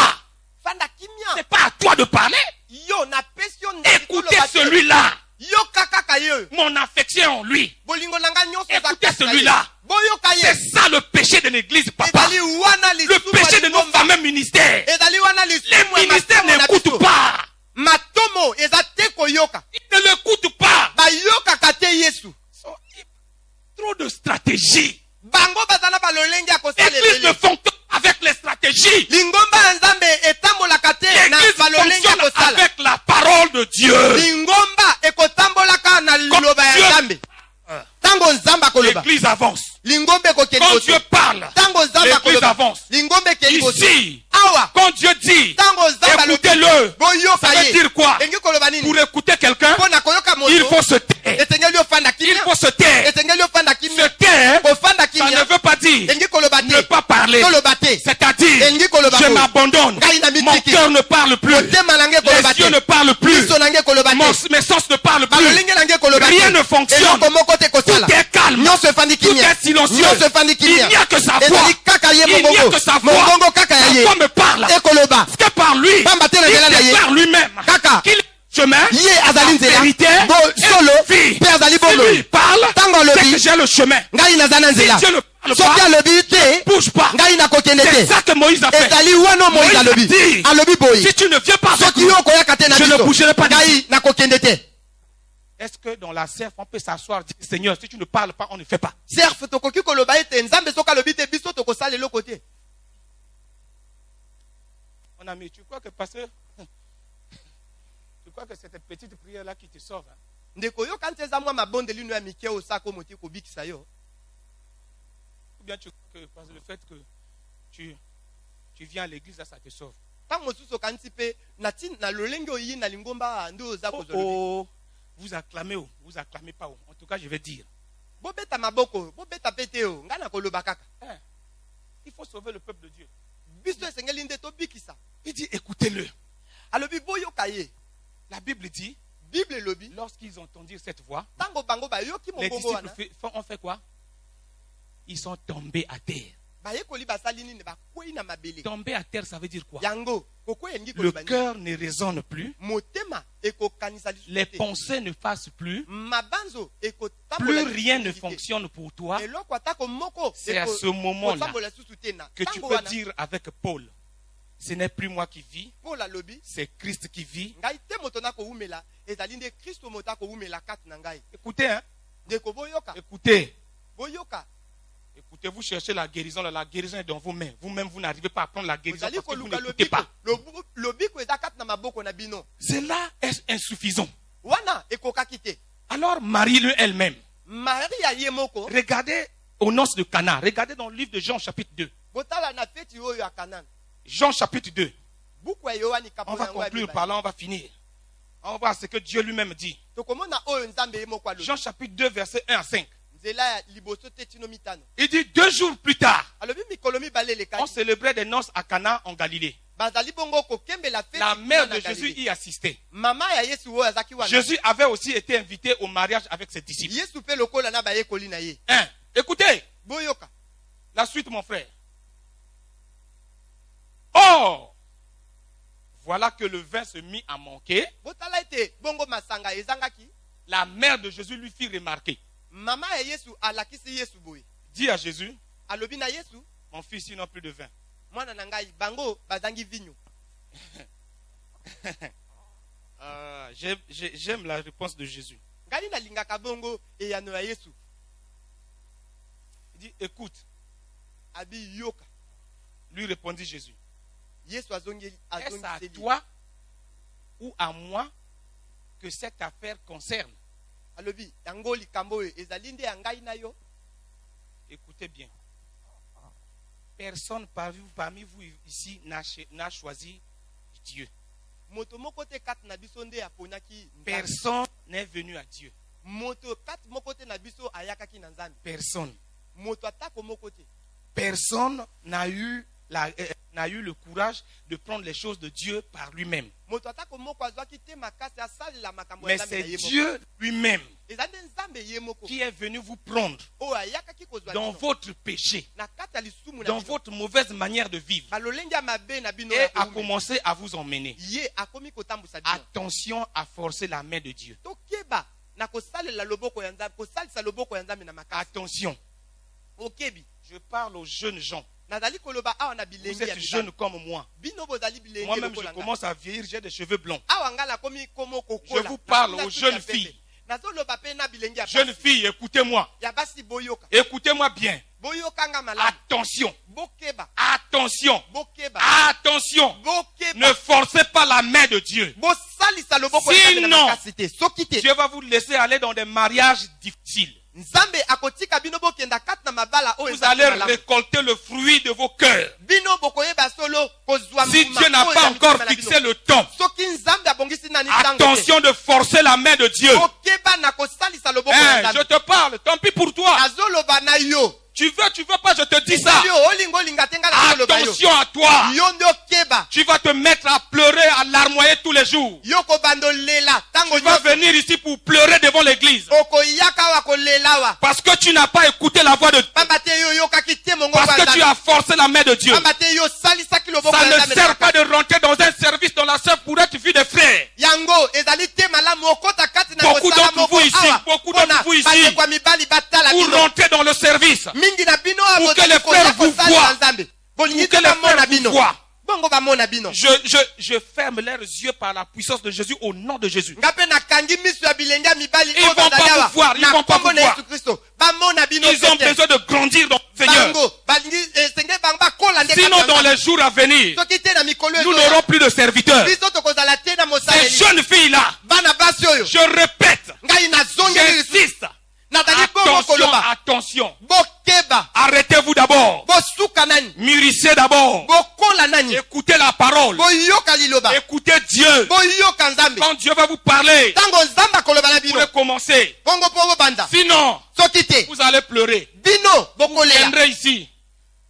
Speaker 3: fanda kimia
Speaker 4: C'est pas à toi de parler.
Speaker 3: yo napesi yo ndenge
Speaker 4: Écoutez
Speaker 3: koloba te.
Speaker 4: celui-là.
Speaker 3: yoka kaka ye
Speaker 4: Mon affection en lui.
Speaker 3: bolingo na ngai nyonso eza
Speaker 4: Écoutez
Speaker 3: kati na ye.
Speaker 4: celui-là.
Speaker 3: boyoka
Speaker 4: C'est
Speaker 3: ye
Speaker 4: ça le péché de l'église, papa.
Speaker 3: ezali wana
Speaker 4: Le
Speaker 3: lisumu
Speaker 4: péché
Speaker 3: ya
Speaker 4: de nos
Speaker 3: lingomba.
Speaker 4: fameux ministères.
Speaker 3: ezali wana
Speaker 4: Les
Speaker 3: lisumu ya
Speaker 4: ministères
Speaker 3: matomo na
Speaker 4: n'écoutent
Speaker 3: biso.
Speaker 4: pas.
Speaker 3: matomo eza te koyoka
Speaker 4: Ils ne l'écoutent pas.
Speaker 3: bayokaka te yesu
Speaker 4: Trop de stratégie.
Speaker 3: bango baza na balolenge ya kosala
Speaker 4: L'église ne
Speaker 3: ebele
Speaker 4: fonctionne avec les stratégies.
Speaker 3: lingomba ya nzambe etambolaka te na
Speaker 4: L'église
Speaker 3: balolenge ya
Speaker 4: fonctionne
Speaker 3: kosala
Speaker 4: avec la parole de Dieu.
Speaker 3: lingomba ekotambolaka na liloba ya
Speaker 4: Dieu-
Speaker 3: nzambe ntango nzambe akoloba
Speaker 4: L'église avance.
Speaker 3: lingomba ekokende
Speaker 4: Quand
Speaker 3: kote
Speaker 4: Dieu parle,
Speaker 3: ntango nzambe
Speaker 4: l'église
Speaker 3: akoloba
Speaker 4: avance.
Speaker 3: lingomba ekende kote
Speaker 4: Ici,
Speaker 3: awa
Speaker 4: quand Dieu dit,
Speaker 3: ntango nzambe alobi
Speaker 4: écoutez-le,
Speaker 3: boyoka
Speaker 4: ça veut
Speaker 3: ye
Speaker 4: dire quoi?
Speaker 3: elingi koloba nini
Speaker 4: Pour écouter quelqu'un,
Speaker 3: mpo na koyoka
Speaker 4: il
Speaker 3: moto
Speaker 4: faut se taire.
Speaker 3: esengeli ofanda
Speaker 4: Il
Speaker 3: kimia
Speaker 4: faut se taire.
Speaker 3: esengeli ofanda
Speaker 4: Se
Speaker 3: kimia
Speaker 4: taire,
Speaker 3: kofanda
Speaker 4: ça
Speaker 3: kimia
Speaker 4: ne veut pas dire
Speaker 3: elingi koloba
Speaker 4: ne
Speaker 3: te
Speaker 4: pas parler.
Speaker 3: toloba te
Speaker 4: C'est-à-dire,
Speaker 3: elingi koloba
Speaker 4: je
Speaker 3: boye.
Speaker 4: m'abandonne.
Speaker 3: Ngai na
Speaker 4: Mon
Speaker 3: mitiki.
Speaker 4: cœur ne parle plus.
Speaker 3: motema nange koloba
Speaker 4: Les yeux ne
Speaker 3: te
Speaker 4: parlent plus.
Speaker 3: miso nange koloba te
Speaker 4: Mes sens ne parlent plus.
Speaker 3: balolenge nange koloba
Speaker 4: Rien ne
Speaker 3: te
Speaker 4: fonctionne.
Speaker 3: eloko moko te kosala
Speaker 4: Tout est calme.
Speaker 3: nyonso efandi
Speaker 4: Tout
Speaker 3: kimia
Speaker 4: est silencieux.
Speaker 3: nyonso efandi
Speaker 4: Il
Speaker 3: kimia
Speaker 4: n'y a que sa voix.
Speaker 3: ezali kaka ye
Speaker 4: Il n'y a
Speaker 3: mongongo
Speaker 4: que sa voix.
Speaker 3: mongongo kaka ya
Speaker 4: Sa
Speaker 3: ye
Speaker 4: voix me parle.
Speaker 3: ekoloba
Speaker 4: Que par lui,
Speaker 3: pamba te na
Speaker 4: il
Speaker 3: nzela na ye
Speaker 4: déclare lui-même
Speaker 3: Kaka.
Speaker 4: qu'il est le chemin,
Speaker 3: ye azali
Speaker 4: la
Speaker 3: nzela
Speaker 4: vérité,
Speaker 3: solo
Speaker 4: et vie.
Speaker 3: mpe azali
Speaker 4: Si
Speaker 3: bondo
Speaker 4: lui parle,
Speaker 3: ntango
Speaker 4: c'est que
Speaker 3: alobi
Speaker 4: j'ai le chemin.
Speaker 3: ngai naza na
Speaker 4: Si
Speaker 3: nzela
Speaker 4: Dieu ne parle
Speaker 3: soki
Speaker 4: pas,
Speaker 3: alobi te
Speaker 4: bouge pas.
Speaker 3: ngai nakokende
Speaker 4: C'est
Speaker 3: te
Speaker 4: ça que Moïse a fait.
Speaker 3: ezali wana moïse
Speaker 4: Moïse
Speaker 3: alobi
Speaker 4: dit,
Speaker 3: alobi boye
Speaker 4: Si tu ne viens pas avec
Speaker 3: soki
Speaker 4: nous,
Speaker 3: yo okoyaka te na
Speaker 4: je ne
Speaker 3: biso
Speaker 4: bougerai pas d'ici.
Speaker 3: ngai nakokende te
Speaker 4: Est-ce que dans la serre, on peut s'asseoir et dire, Seigneur, si tu ne parles pas, on ne fait pas.
Speaker 3: serf tokoki koloba ete nzambe soki alobi te biso tokosala eloko te
Speaker 4: Mon ami, tu crois que parce que tu crois que c'est cette petite prière-là qui te sauve, hein?
Speaker 3: ndeko yo kanti eza mwa mabondeli no ya mike osaka omoti kobikisa yo
Speaker 4: Ou bien tu crois que parce que le fait que tu viens à l'église, là, ça te sauve.
Speaker 3: ntango mosusu okanisi mpe na lolenge oyi na lingomba nde oza kozwa lobi
Speaker 4: Oh, vous acclamez ou vous acclamez pas. En tout cas, je vais dire.
Speaker 3: bobeta maboko bobeta mpe te o ngai nakoloba kaka
Speaker 4: Hein? Il faut sauver le peuple de Dieu.
Speaker 3: biso esengeli nde tobikisa
Speaker 4: Il dit, écoutez-le.
Speaker 3: alobi boyoka ye
Speaker 4: La Bible dit,
Speaker 3: Bible lobby.
Speaker 4: lorsqu'ils entendirent cette voix,
Speaker 3: Tango bango ba yoki
Speaker 4: les
Speaker 3: mongongo
Speaker 4: disciples
Speaker 3: wana.
Speaker 4: ont fait quoi? Ils sont tombés à terre.
Speaker 3: Ba yekoli ba salini ne ba kwei na mabele.
Speaker 4: Tomber à terre, ça veut dire quoi?
Speaker 3: Yango koko yengi
Speaker 4: Le
Speaker 3: kolibani.
Speaker 4: cœur ne résonne plus.
Speaker 3: Motema eko kanisa
Speaker 4: Les pensées ne passent plus.
Speaker 3: Mabanzo eko
Speaker 4: Plus rien ne fonctionne pour toi.
Speaker 3: Eloko atako moko.
Speaker 4: C'est à ce moment-là
Speaker 3: Kotambola susu te na.
Speaker 4: que tu
Speaker 3: Tango
Speaker 4: peux
Speaker 3: wana,
Speaker 4: dire avec Paul, ce n'est plus moi qui vis,
Speaker 3: Paul alobi.
Speaker 4: c'est Christ qui vit.
Speaker 3: Ngai te moto na ko umela. Ezali nde Kristo moto ako umela kati na ngai.
Speaker 4: Écoutez, hein?
Speaker 3: Ndeko boyoka.
Speaker 4: Écoutez.
Speaker 3: Boyoka.
Speaker 4: Écoutez, vous cherchez la guérison, la guérison est dans vos mains. Vous-même, vous n'arrivez pas à prendre la guérison
Speaker 3: Ozali
Speaker 4: parce que vous
Speaker 3: koluka
Speaker 4: n'écoutez pas.
Speaker 3: lobiko eza kati na maboko na bino.
Speaker 4: Cela est insuffisant.
Speaker 3: Wana ekokaki te.
Speaker 4: Alors, Marie elle-même,
Speaker 3: Maria ye moko.
Speaker 4: regardez aux noces de Cana. Regardez dans le livre de Jean chapitre 2.
Speaker 3: Botala na feti oyo ya Kanaan.
Speaker 4: Jean chapitre 2.
Speaker 3: Buku ya Yohani
Speaker 4: On
Speaker 3: kapo
Speaker 4: va
Speaker 3: yango ya
Speaker 4: conclure
Speaker 3: Bible.
Speaker 4: par là, on va finir. On va voir ce que Dieu lui-même dit.
Speaker 3: Tokomona oyo nzambe ye moko alobi.
Speaker 4: Jean chapitre 2, verset 1 à 5.
Speaker 3: Nzela ya liboso te tino mitano.
Speaker 4: Il dit 2 jours plus tard,
Speaker 3: Alobi mikolo mibale
Speaker 4: on
Speaker 3: lekaki.
Speaker 4: célébrait des noces à Cana en Galilée.
Speaker 3: Bazali bongo kokembela feti.
Speaker 4: La mère
Speaker 3: na
Speaker 4: de Jésus
Speaker 3: Galilée.
Speaker 4: y assistait.
Speaker 3: Mama ya Yesu oyo azaki wana.
Speaker 4: Jésus avait aussi été invité au mariage avec ses disciples.
Speaker 3: Yesu pe lokola na ba yekoli na ye.
Speaker 4: 1. Écoutez,
Speaker 3: Boyoka.
Speaker 4: la suite, mon frère. Or, voilà que le vin se mit à manquer.
Speaker 3: Botala ete bongo masanga ezangaki.
Speaker 4: La mère de Jésus lui fit remarquer.
Speaker 3: Mama ya Yesu alakisi Yesu boye.
Speaker 4: Dit à Jésus,
Speaker 3: Alobi na Yesu,
Speaker 4: mon fils, ils n'ont plus de vin.
Speaker 3: mwana na ngai bango bazangi vinyo.
Speaker 4: J'aime la réponse de Jésus.
Speaker 3: Ngai nalingaka bongo eyano ya Yesu.
Speaker 4: Il dit, écoute,
Speaker 3: Abi yoka.
Speaker 4: lui répondit Jésus.
Speaker 3: Yesu azongi
Speaker 4: Est-ce à
Speaker 3: seli.
Speaker 4: toi ou à moi que cette affaire concerne?
Speaker 3: Alobi yango likambo oyo ezali nde ya ngai na yo.
Speaker 4: Écoutez bien. Personne parmi vous ici n'a choisi Dieu.
Speaker 3: Moto moko te kati na biso nde aponaki nzambe.
Speaker 4: Personne n'est venu à Dieu.
Speaker 3: Moto kati moko te na biso ayakaki na nzambe.
Speaker 4: Personne.
Speaker 3: Moto atako moko te.
Speaker 4: Personne n'a eu le courage de prendre les choses de Dieu par lui-même.
Speaker 3: Moto atako moko azwaki te makasi asalela makambo
Speaker 4: Mais
Speaker 3: ya nzambe
Speaker 4: c'est
Speaker 3: na ye moko.
Speaker 4: Dieu lui-même
Speaker 3: Eza nde nzambe ye moko.
Speaker 4: qui est venu vous prendre
Speaker 3: Oyo ayakaki kozwa
Speaker 4: dans
Speaker 3: bino.
Speaker 4: votre péché,
Speaker 3: Na kati ya lisumu na
Speaker 4: dans
Speaker 3: bino.
Speaker 4: votre mauvaise manière de vivre,
Speaker 3: Balolenge ya mabe na bino
Speaker 4: et
Speaker 3: ya
Speaker 4: a
Speaker 3: koume.
Speaker 4: commencé à vous emmener.
Speaker 3: Ye akomi kotambusa bino.
Speaker 4: Attention à forcer la main de Dieu.
Speaker 3: Tokeba na kosalela loboko ya nzambe, kosalisa loboko ya nzambe na makasi.
Speaker 4: Attention.
Speaker 3: Okebi.
Speaker 4: Je parle aux jeunes gens.
Speaker 3: Nazali koloba awa na
Speaker 4: Vous
Speaker 3: bilenge
Speaker 4: êtes
Speaker 3: ya
Speaker 4: jeunes
Speaker 3: mibali.
Speaker 4: comme moi.
Speaker 3: Bino bozali bilenge
Speaker 4: Moi-même, je
Speaker 3: lokola nga.
Speaker 4: commence à vieillir, j'ai des cheveux blonds.
Speaker 3: Awa ngala komi komo kokola.
Speaker 4: Je vous parle
Speaker 3: Na
Speaker 4: aux
Speaker 3: suki
Speaker 4: jeunes
Speaker 3: ya pembe.
Speaker 4: filles.
Speaker 3: Nazoloba pe na bilenge ya
Speaker 4: Jeunes
Speaker 3: basi.
Speaker 4: filles, écoutez-moi.
Speaker 3: Ya basi boyoka.
Speaker 4: Écoutez-moi bien.
Speaker 3: Boyoka nga malamu.
Speaker 4: Attention.
Speaker 3: Bokeba.
Speaker 4: Attention.
Speaker 3: Bokeba.
Speaker 4: Attention.
Speaker 3: Bokeba.
Speaker 4: Ne forcez pas la main de Dieu.
Speaker 3: Bosalisa loboko ya nzambe na
Speaker 4: Sinon,
Speaker 3: makasi te. Soki te.
Speaker 4: Dieu va vous laisser aller dans des mariages difficiles.
Speaker 3: Nzambe akotika bino bokenda kati na mabala oyo
Speaker 4: Vous allez
Speaker 3: malamu.
Speaker 4: récolter le fruit de vos cœurs.
Speaker 3: Bino bokoyeba solo kozwa
Speaker 4: Si
Speaker 3: mbuma
Speaker 4: Dieu n'a
Speaker 3: oyo
Speaker 4: pas
Speaker 3: ya
Speaker 4: encore
Speaker 3: mitema na
Speaker 4: fixé
Speaker 3: bino.
Speaker 4: le temps,
Speaker 3: Soki nzambe abongisi nani tango te.
Speaker 4: attention de forcer la main de Dieu.
Speaker 3: Okeba na kosalisa loboko ya
Speaker 4: Hein, je
Speaker 3: nzambe.
Speaker 4: te parle, tant pis pour toi.
Speaker 3: Azoloba na yo.
Speaker 4: Tu veux pas, je te dis ça.
Speaker 3: Yo olingo linga tenga na azoloba yo.
Speaker 4: Attention à toi.
Speaker 3: Yo nde okeba.
Speaker 4: Tu vas te mettre à pleurer, à larmoyer tous les jours.
Speaker 3: Yo kobandolela tango
Speaker 4: Tu vas
Speaker 3: nyonso.
Speaker 4: venir ici pour pleurer devant l'église.
Speaker 3: Okoyaka wa kolela wa.
Speaker 4: Parce que tu n'as pas écouté la voix de Dieu.
Speaker 3: Pamba te yo yokaki te mongo
Speaker 4: Parce
Speaker 3: kwa
Speaker 4: que tu
Speaker 3: nzambe.
Speaker 4: as forcé la main de Dieu.
Speaker 3: Pamba te yo salisaki loboko
Speaker 4: Ça
Speaker 3: ya
Speaker 4: ne
Speaker 3: nzambe.
Speaker 4: sert pas de rentrer dans un service dans la sœur pour être fille de frère.
Speaker 3: Yango ezali te malamu okota kati na
Speaker 4: Beaucoup
Speaker 3: kosala
Speaker 4: d'entre
Speaker 3: moko
Speaker 4: vous ici,
Speaker 3: awa.
Speaker 4: beaucoup d'entre
Speaker 3: Pona
Speaker 4: vous ici,
Speaker 3: bandeko ya mibali batala
Speaker 4: Pour
Speaker 3: bino.
Speaker 4: rentrer dans le service.
Speaker 3: Mingi na bino
Speaker 4: Pour que les frères vous voient. Pour que les frères vous voient.
Speaker 3: bongo bamona bino.
Speaker 4: Je ferme leurs yeux par la puissance de Jésus au nom de Jésus.
Speaker 3: Ngape nakangi miso ya bilenge ya mibali
Speaker 4: Ils vont pas vous voir, ils vont pas vous voir.
Speaker 3: bamona bino
Speaker 4: Ils ont besoin de grandir dans le Seigneur.
Speaker 3: bango balingi senge bango bakola nde
Speaker 4: Sinon, dans les jours à venir,
Speaker 3: soki te na mikolo
Speaker 4: nous n'aurons plus de serviteurs.
Speaker 3: biso tokozala te na
Speaker 4: Ces
Speaker 3: mosaleli
Speaker 4: jeunes filles-là,
Speaker 3: bana basi oyo
Speaker 4: je répète,
Speaker 3: ngai nazongeli lisusu
Speaker 4: j'insiste.
Speaker 3: nazali bongo
Speaker 4: Attention,
Speaker 3: koloba
Speaker 4: attention.
Speaker 3: bokeba
Speaker 4: Arrêtez-vous d'abord.
Speaker 3: bosuka nani
Speaker 4: Mûrissez d'abord.
Speaker 3: bokola nani
Speaker 4: Écoutez la parole.
Speaker 3: boyoka liloba
Speaker 4: Écoutez Dieu.
Speaker 3: boyoka nzambe
Speaker 4: Quand Dieu va vous parler,
Speaker 3: ntango nzambe akoloba na
Speaker 4: vous
Speaker 3: bino
Speaker 4: pourrez commencer.
Speaker 3: bongo mpo bobanda
Speaker 4: Sinon,
Speaker 3: soki te
Speaker 4: vous allez pleurer.
Speaker 3: bino
Speaker 4: Vous
Speaker 3: bokolela
Speaker 4: viendrez ici.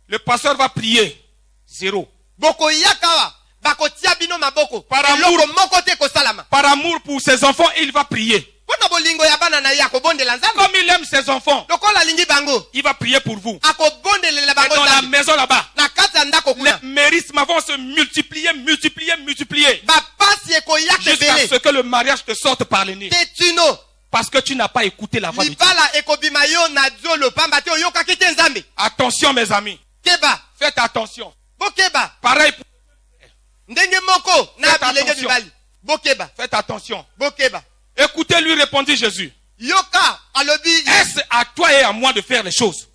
Speaker 4: Le pasteur va prier. Zéro.
Speaker 3: bokoyaka awa bakotia bino maboko
Speaker 4: Par amour.
Speaker 3: eloko moko te kosalama
Speaker 4: Par amour pour ses enfants, il va prier.
Speaker 3: mpona bolingo ya bana na ye akobondela nzambe
Speaker 4: Comme il aime ses enfants,
Speaker 3: lokola alingi bango
Speaker 4: il va prier pour vous.
Speaker 3: akobondelela
Speaker 4: Et
Speaker 3: bango
Speaker 4: dans la
Speaker 3: nzambe
Speaker 4: maison là-bas,
Speaker 3: na kati ya ndako
Speaker 4: les
Speaker 3: kuna
Speaker 4: mérismes vont se multiplier, multiplier, multiplier.
Speaker 3: bapasi ekoyaka
Speaker 4: Jusqu'à
Speaker 3: ebele
Speaker 4: ce que le mariage te sorte par le nez.
Speaker 3: te tino
Speaker 4: Parce que tu n'as pas écouté la voix de Dieu.
Speaker 3: libala ekobima yo na zolo pamba te oyokaki te nzambe
Speaker 4: Attention mes amis.
Speaker 3: keba
Speaker 4: Faites attention.
Speaker 3: bokeba
Speaker 4: Pareil pour...
Speaker 3: ndenge moko na
Speaker 4: Faites
Speaker 3: bilenge
Speaker 4: attention.
Speaker 3: mibali bokeba
Speaker 4: Faites attention.
Speaker 3: bokeba
Speaker 4: Écoutez, lui répondit Jésus.
Speaker 3: yoka alobi
Speaker 4: Est-ce à toi et à moi de faire les choses?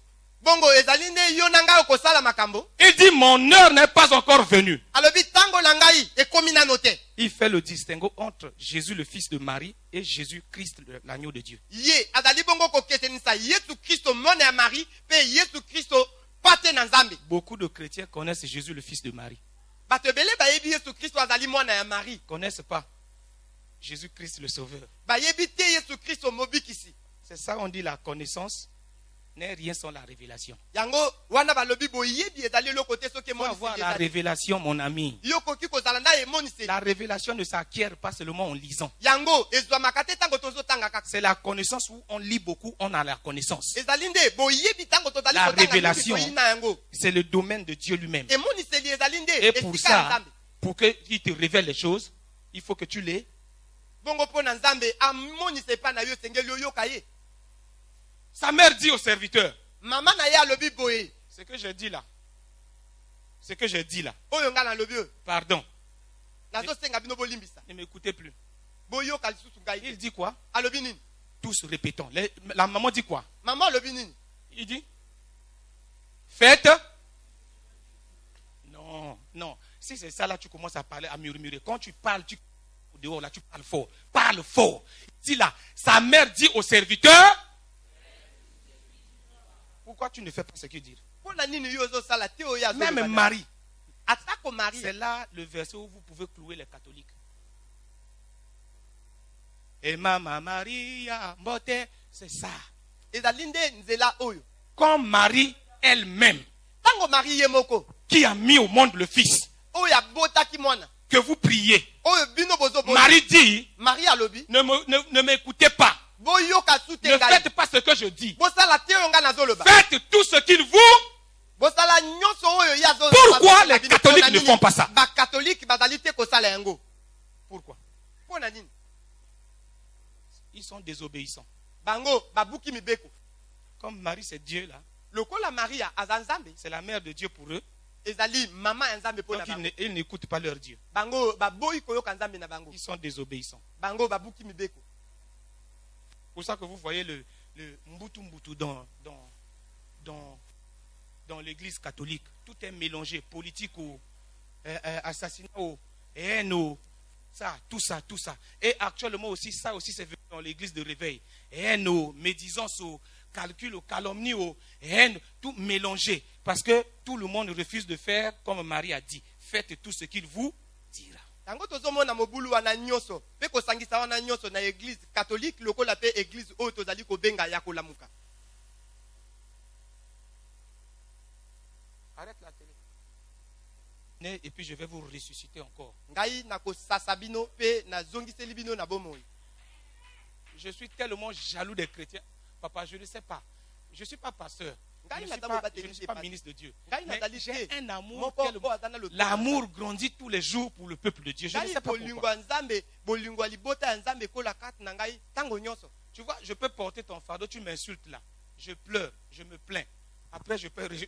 Speaker 3: bongo ezali nde yo na ngai okosala makambo
Speaker 4: Il dit, mon heure n'est pas encore venue.
Speaker 3: alobi ntango na ngai ekomi nano te
Speaker 4: Il fait le distinguo entre Jésus, le fils de Marie, et Jésus-Christ, l'agneau de Dieu.
Speaker 3: ye azali bongo kokesenisa yesu kristo mwana ya mari mpe yesu kristo pate na nzambe
Speaker 4: Beaucoup de chrétiens connaissent Jésus, le fils de Marie.
Speaker 3: bato ebele bayebi yesu kristo azali mwana ya mari
Speaker 4: Ils ne connaissent pas Jésus-Christ, le sauveur.
Speaker 3: bayebi te yesu kristo mobikisi
Speaker 4: C'est ça, on dit la connaissance n'est rien sans la révélation.
Speaker 3: yango wana balobi boyebi ezali eloko te soki
Speaker 4: Pour avoir
Speaker 3: emoniseli
Speaker 4: la
Speaker 3: ezali
Speaker 4: révélation, mon ami,
Speaker 3: yo koki kozala na emoniseli
Speaker 4: la révélation ne s'acquiert pas seulement en lisant.
Speaker 3: yango ezwamaka te ntango tozotanga kaka
Speaker 4: C'est la connaissance où on lit beaucoup, on a la connaissance.
Speaker 3: ezali nde boyebi ntango tozali
Speaker 4: La
Speaker 3: kotanga
Speaker 4: révélation.
Speaker 3: mingi toyina yango
Speaker 4: C'est le domaine de Dieu lui-même.
Speaker 3: emoniseli ezali nde
Speaker 4: Et pour
Speaker 3: esika ya
Speaker 4: ça,
Speaker 3: nzambe
Speaker 4: pour qu'il te révèle les choses, il faut que tu les...
Speaker 3: bongo mpo na nzambe amonisa epai na yo esengeli oyoka ye
Speaker 4: Sa mère dit au serviteur,
Speaker 3: mama na ye alobi boye
Speaker 4: ce que je dis là, ce que je dis là,
Speaker 3: oyo ngai nalobi oyo
Speaker 4: pardon,
Speaker 3: nazosenga bino bolimbisa
Speaker 4: ne m'écoutez plus.
Speaker 3: boyoka lisusu ngai
Speaker 4: Il
Speaker 3: te.
Speaker 4: dit quoi?
Speaker 3: alobi nini
Speaker 4: Tous répétons. La maman dit quoi?
Speaker 3: mama alobi nini
Speaker 4: Il dit, faites. Non, non. Si c'est ça, là, tu commences à parler, à murmurer. Quand tu parles, dehors, là, tu parles fort. Parle fort. Il dit là, sa mère dit au serviteur, pourquoi tu ne fais pas ce qu'il dit?
Speaker 3: mpo na nini yo ozosala te oyo
Speaker 4: Même
Speaker 3: azoloba
Speaker 4: Marie.
Speaker 3: atako mari
Speaker 4: C'est là le verset où vous pouvez clouer les catholiques. Et Mama Maria, Mbote, c'est ça.
Speaker 3: ezali nde nzela oyo
Speaker 4: Comme Marie elle-même,
Speaker 3: ntango mari ye moko
Speaker 4: qui a mis au monde le Fils,
Speaker 3: oyo abotaki mwana
Speaker 4: que vous priez.
Speaker 3: oyo bino bozobona
Speaker 4: Marie dit,
Speaker 3: mari alobi
Speaker 4: ne m'écoutez pas.
Speaker 3: boyoka su te
Speaker 4: Ne
Speaker 3: ngai
Speaker 4: faites pas ce que je dis.
Speaker 3: bosala te oyo ngai nazoloba
Speaker 4: Faites tout ce qu'il vous...
Speaker 3: bosala nyonso oyo ye
Speaker 4: Pourquoi les catholiques ne font pas ça?
Speaker 3: bakatolike bazali te kosala yango
Speaker 4: Pourquoi?
Speaker 3: mpo na nini
Speaker 4: Ils sont désobéissants.
Speaker 3: bango babuki mibeko
Speaker 4: Comme Marie, c'est Dieu là.
Speaker 3: lokola maria aza nzambe
Speaker 4: C'est la mère de Dieu pour eux.
Speaker 3: ezali mama ya nzambe mpo na
Speaker 4: Donc
Speaker 3: bango
Speaker 4: ils n'écoutent pas leur Dieu.
Speaker 3: bango baboyi koyoka nzambe na bango
Speaker 4: Ils sont désobéissants.
Speaker 3: bango babuki mibeko
Speaker 4: C'est pour ça que vous voyez le mbutu dans l'église catholique. Tout est mélangé. Politique ou assassinat ou haine ou ça, tout ça, tout ça. Et actuellement aussi, ça aussi c'est venu dans l'église de réveil. Haine ou médisance ou calcul ou calomnie ou haine, tout mélangé. Parce que tout le monde refuse de faire comme Marie a dit. Faites tout ce qu'il vous dira.
Speaker 3: yango tozomona mobulu wana nyonso mpe kosangisa wana nyonso na eglise catholique lokola mpe eglise oyo tozali kobenga ya kolamuka
Speaker 4: Arrête la télé. Et puis je vais vous ressusciter encore.
Speaker 3: ngai nakosasa bino mpe nazongiseli bino na bomoi
Speaker 4: Je suis tellement jaloux des chrétiens. Papa, je ne sais pas. Je ne suis pas pasteur. Je ne suis pas ministre de Dieu. Mais j'ai un amour. L'amour grandit tous les jours pour le peuple de Dieu. Je ne sais pas pourquoi. Tu vois, je peux porter ton fardeau, tu m'insultes là. Je pleure, je me plains. Après,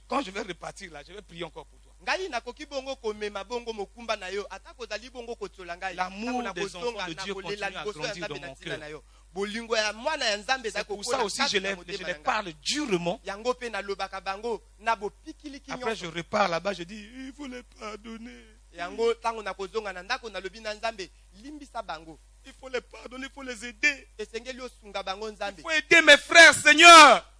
Speaker 4: quand je vais repartir là, je vais prier encore pour toi. L'amour des enfants de Dieu continue à grandir dans mon cœur. C'est pour ça aussi je les parle durement. Après je repars là-bas, je dis, il faut les pardonner. Il faut les pardonner, il faut les aider. Il faut aider mes frères, Seigneur.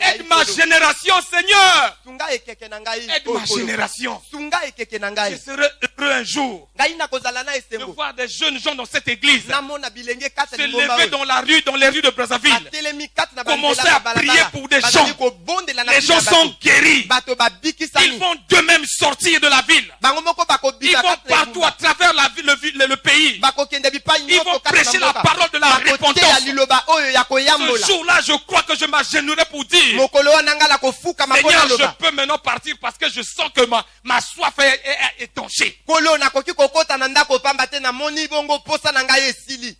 Speaker 4: Aide ma génération, Seigneur. Aide ma génération. Je serai un jour
Speaker 3: ngai nakozala na
Speaker 4: de
Speaker 3: esengo
Speaker 4: voir des jeunes gens dans cette église
Speaker 3: namona bilenge kati
Speaker 4: se
Speaker 3: ya lingomba
Speaker 4: lever
Speaker 3: oyo
Speaker 4: dans la rue, dans les rues de Brazzaville.
Speaker 3: atelemi kati na
Speaker 4: Commencer
Speaker 3: banzela
Speaker 4: à
Speaker 3: ya balabala.
Speaker 4: prier pour des
Speaker 3: Bazali
Speaker 4: gens.
Speaker 3: kobondela na
Speaker 4: Les
Speaker 3: bino
Speaker 4: gens
Speaker 3: ya bato.
Speaker 4: sont guéris.
Speaker 3: bato
Speaker 4: Ils
Speaker 3: babikisami
Speaker 4: vont d'eux-mêmes sortir de la ville.
Speaker 3: bango moko
Speaker 4: Ils
Speaker 3: bakobima
Speaker 4: vont
Speaker 3: kati na
Speaker 4: partout à
Speaker 3: engumba.
Speaker 4: travers la ville, le pays.
Speaker 3: bakokende bipai
Speaker 4: Ils vont
Speaker 3: nyonso kati na
Speaker 4: prêcher la
Speaker 3: mboka.
Speaker 4: parole de la
Speaker 3: bakoteya
Speaker 4: repentance.
Speaker 3: liloba oyo ya
Speaker 4: Ce
Speaker 3: koyambola
Speaker 4: jour-là, je crois que je m'agenouillerai pour dire,
Speaker 3: mokolo wana nga na kofukama mpo
Speaker 4: Seigneur,
Speaker 3: naloba
Speaker 4: je peux maintenant partir parce que je sens que ma soif est étanchée.
Speaker 3: kolo nakoki kokota na ndako pamba te namoni bongo posa na ngai esili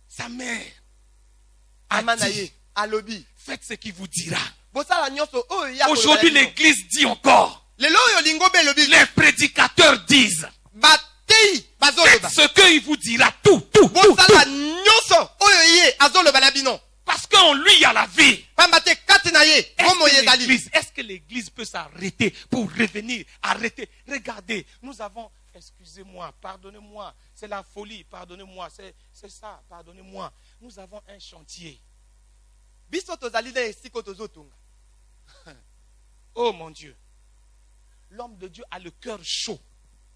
Speaker 4: Sa mère a
Speaker 3: mama na
Speaker 4: dit,
Speaker 3: ye alobi
Speaker 4: faites ce qu'il vous dira.
Speaker 3: bosala nyonso oyo ya
Speaker 4: Aujourd'hui,
Speaker 3: koloba bino.
Speaker 4: l'église dit encore,
Speaker 3: lelo oyo lingobe elobi
Speaker 4: les prédicateurs disent,
Speaker 3: batei bazoloba
Speaker 4: faites ce qu'il vous dira, tout.
Speaker 3: bosala nyonso oyo ye azoloba na bino
Speaker 4: Parce qu'en lui, il y a la vie.
Speaker 3: pamba te kati na ye bomo ye ezali
Speaker 4: Est-ce que l'église peut s'arrêter pour revenir? Arrêter. Regardez, nous avons, excusez-moi, pardonnez-moi, c'est la folie, pardonnez-moi, c'est ça, pardonnez-moi. Nous avons un chantier.
Speaker 3: biso tozali na esika tozotunga
Speaker 4: Oh mon Dieu. L'homme de Dieu a le cœur chaud.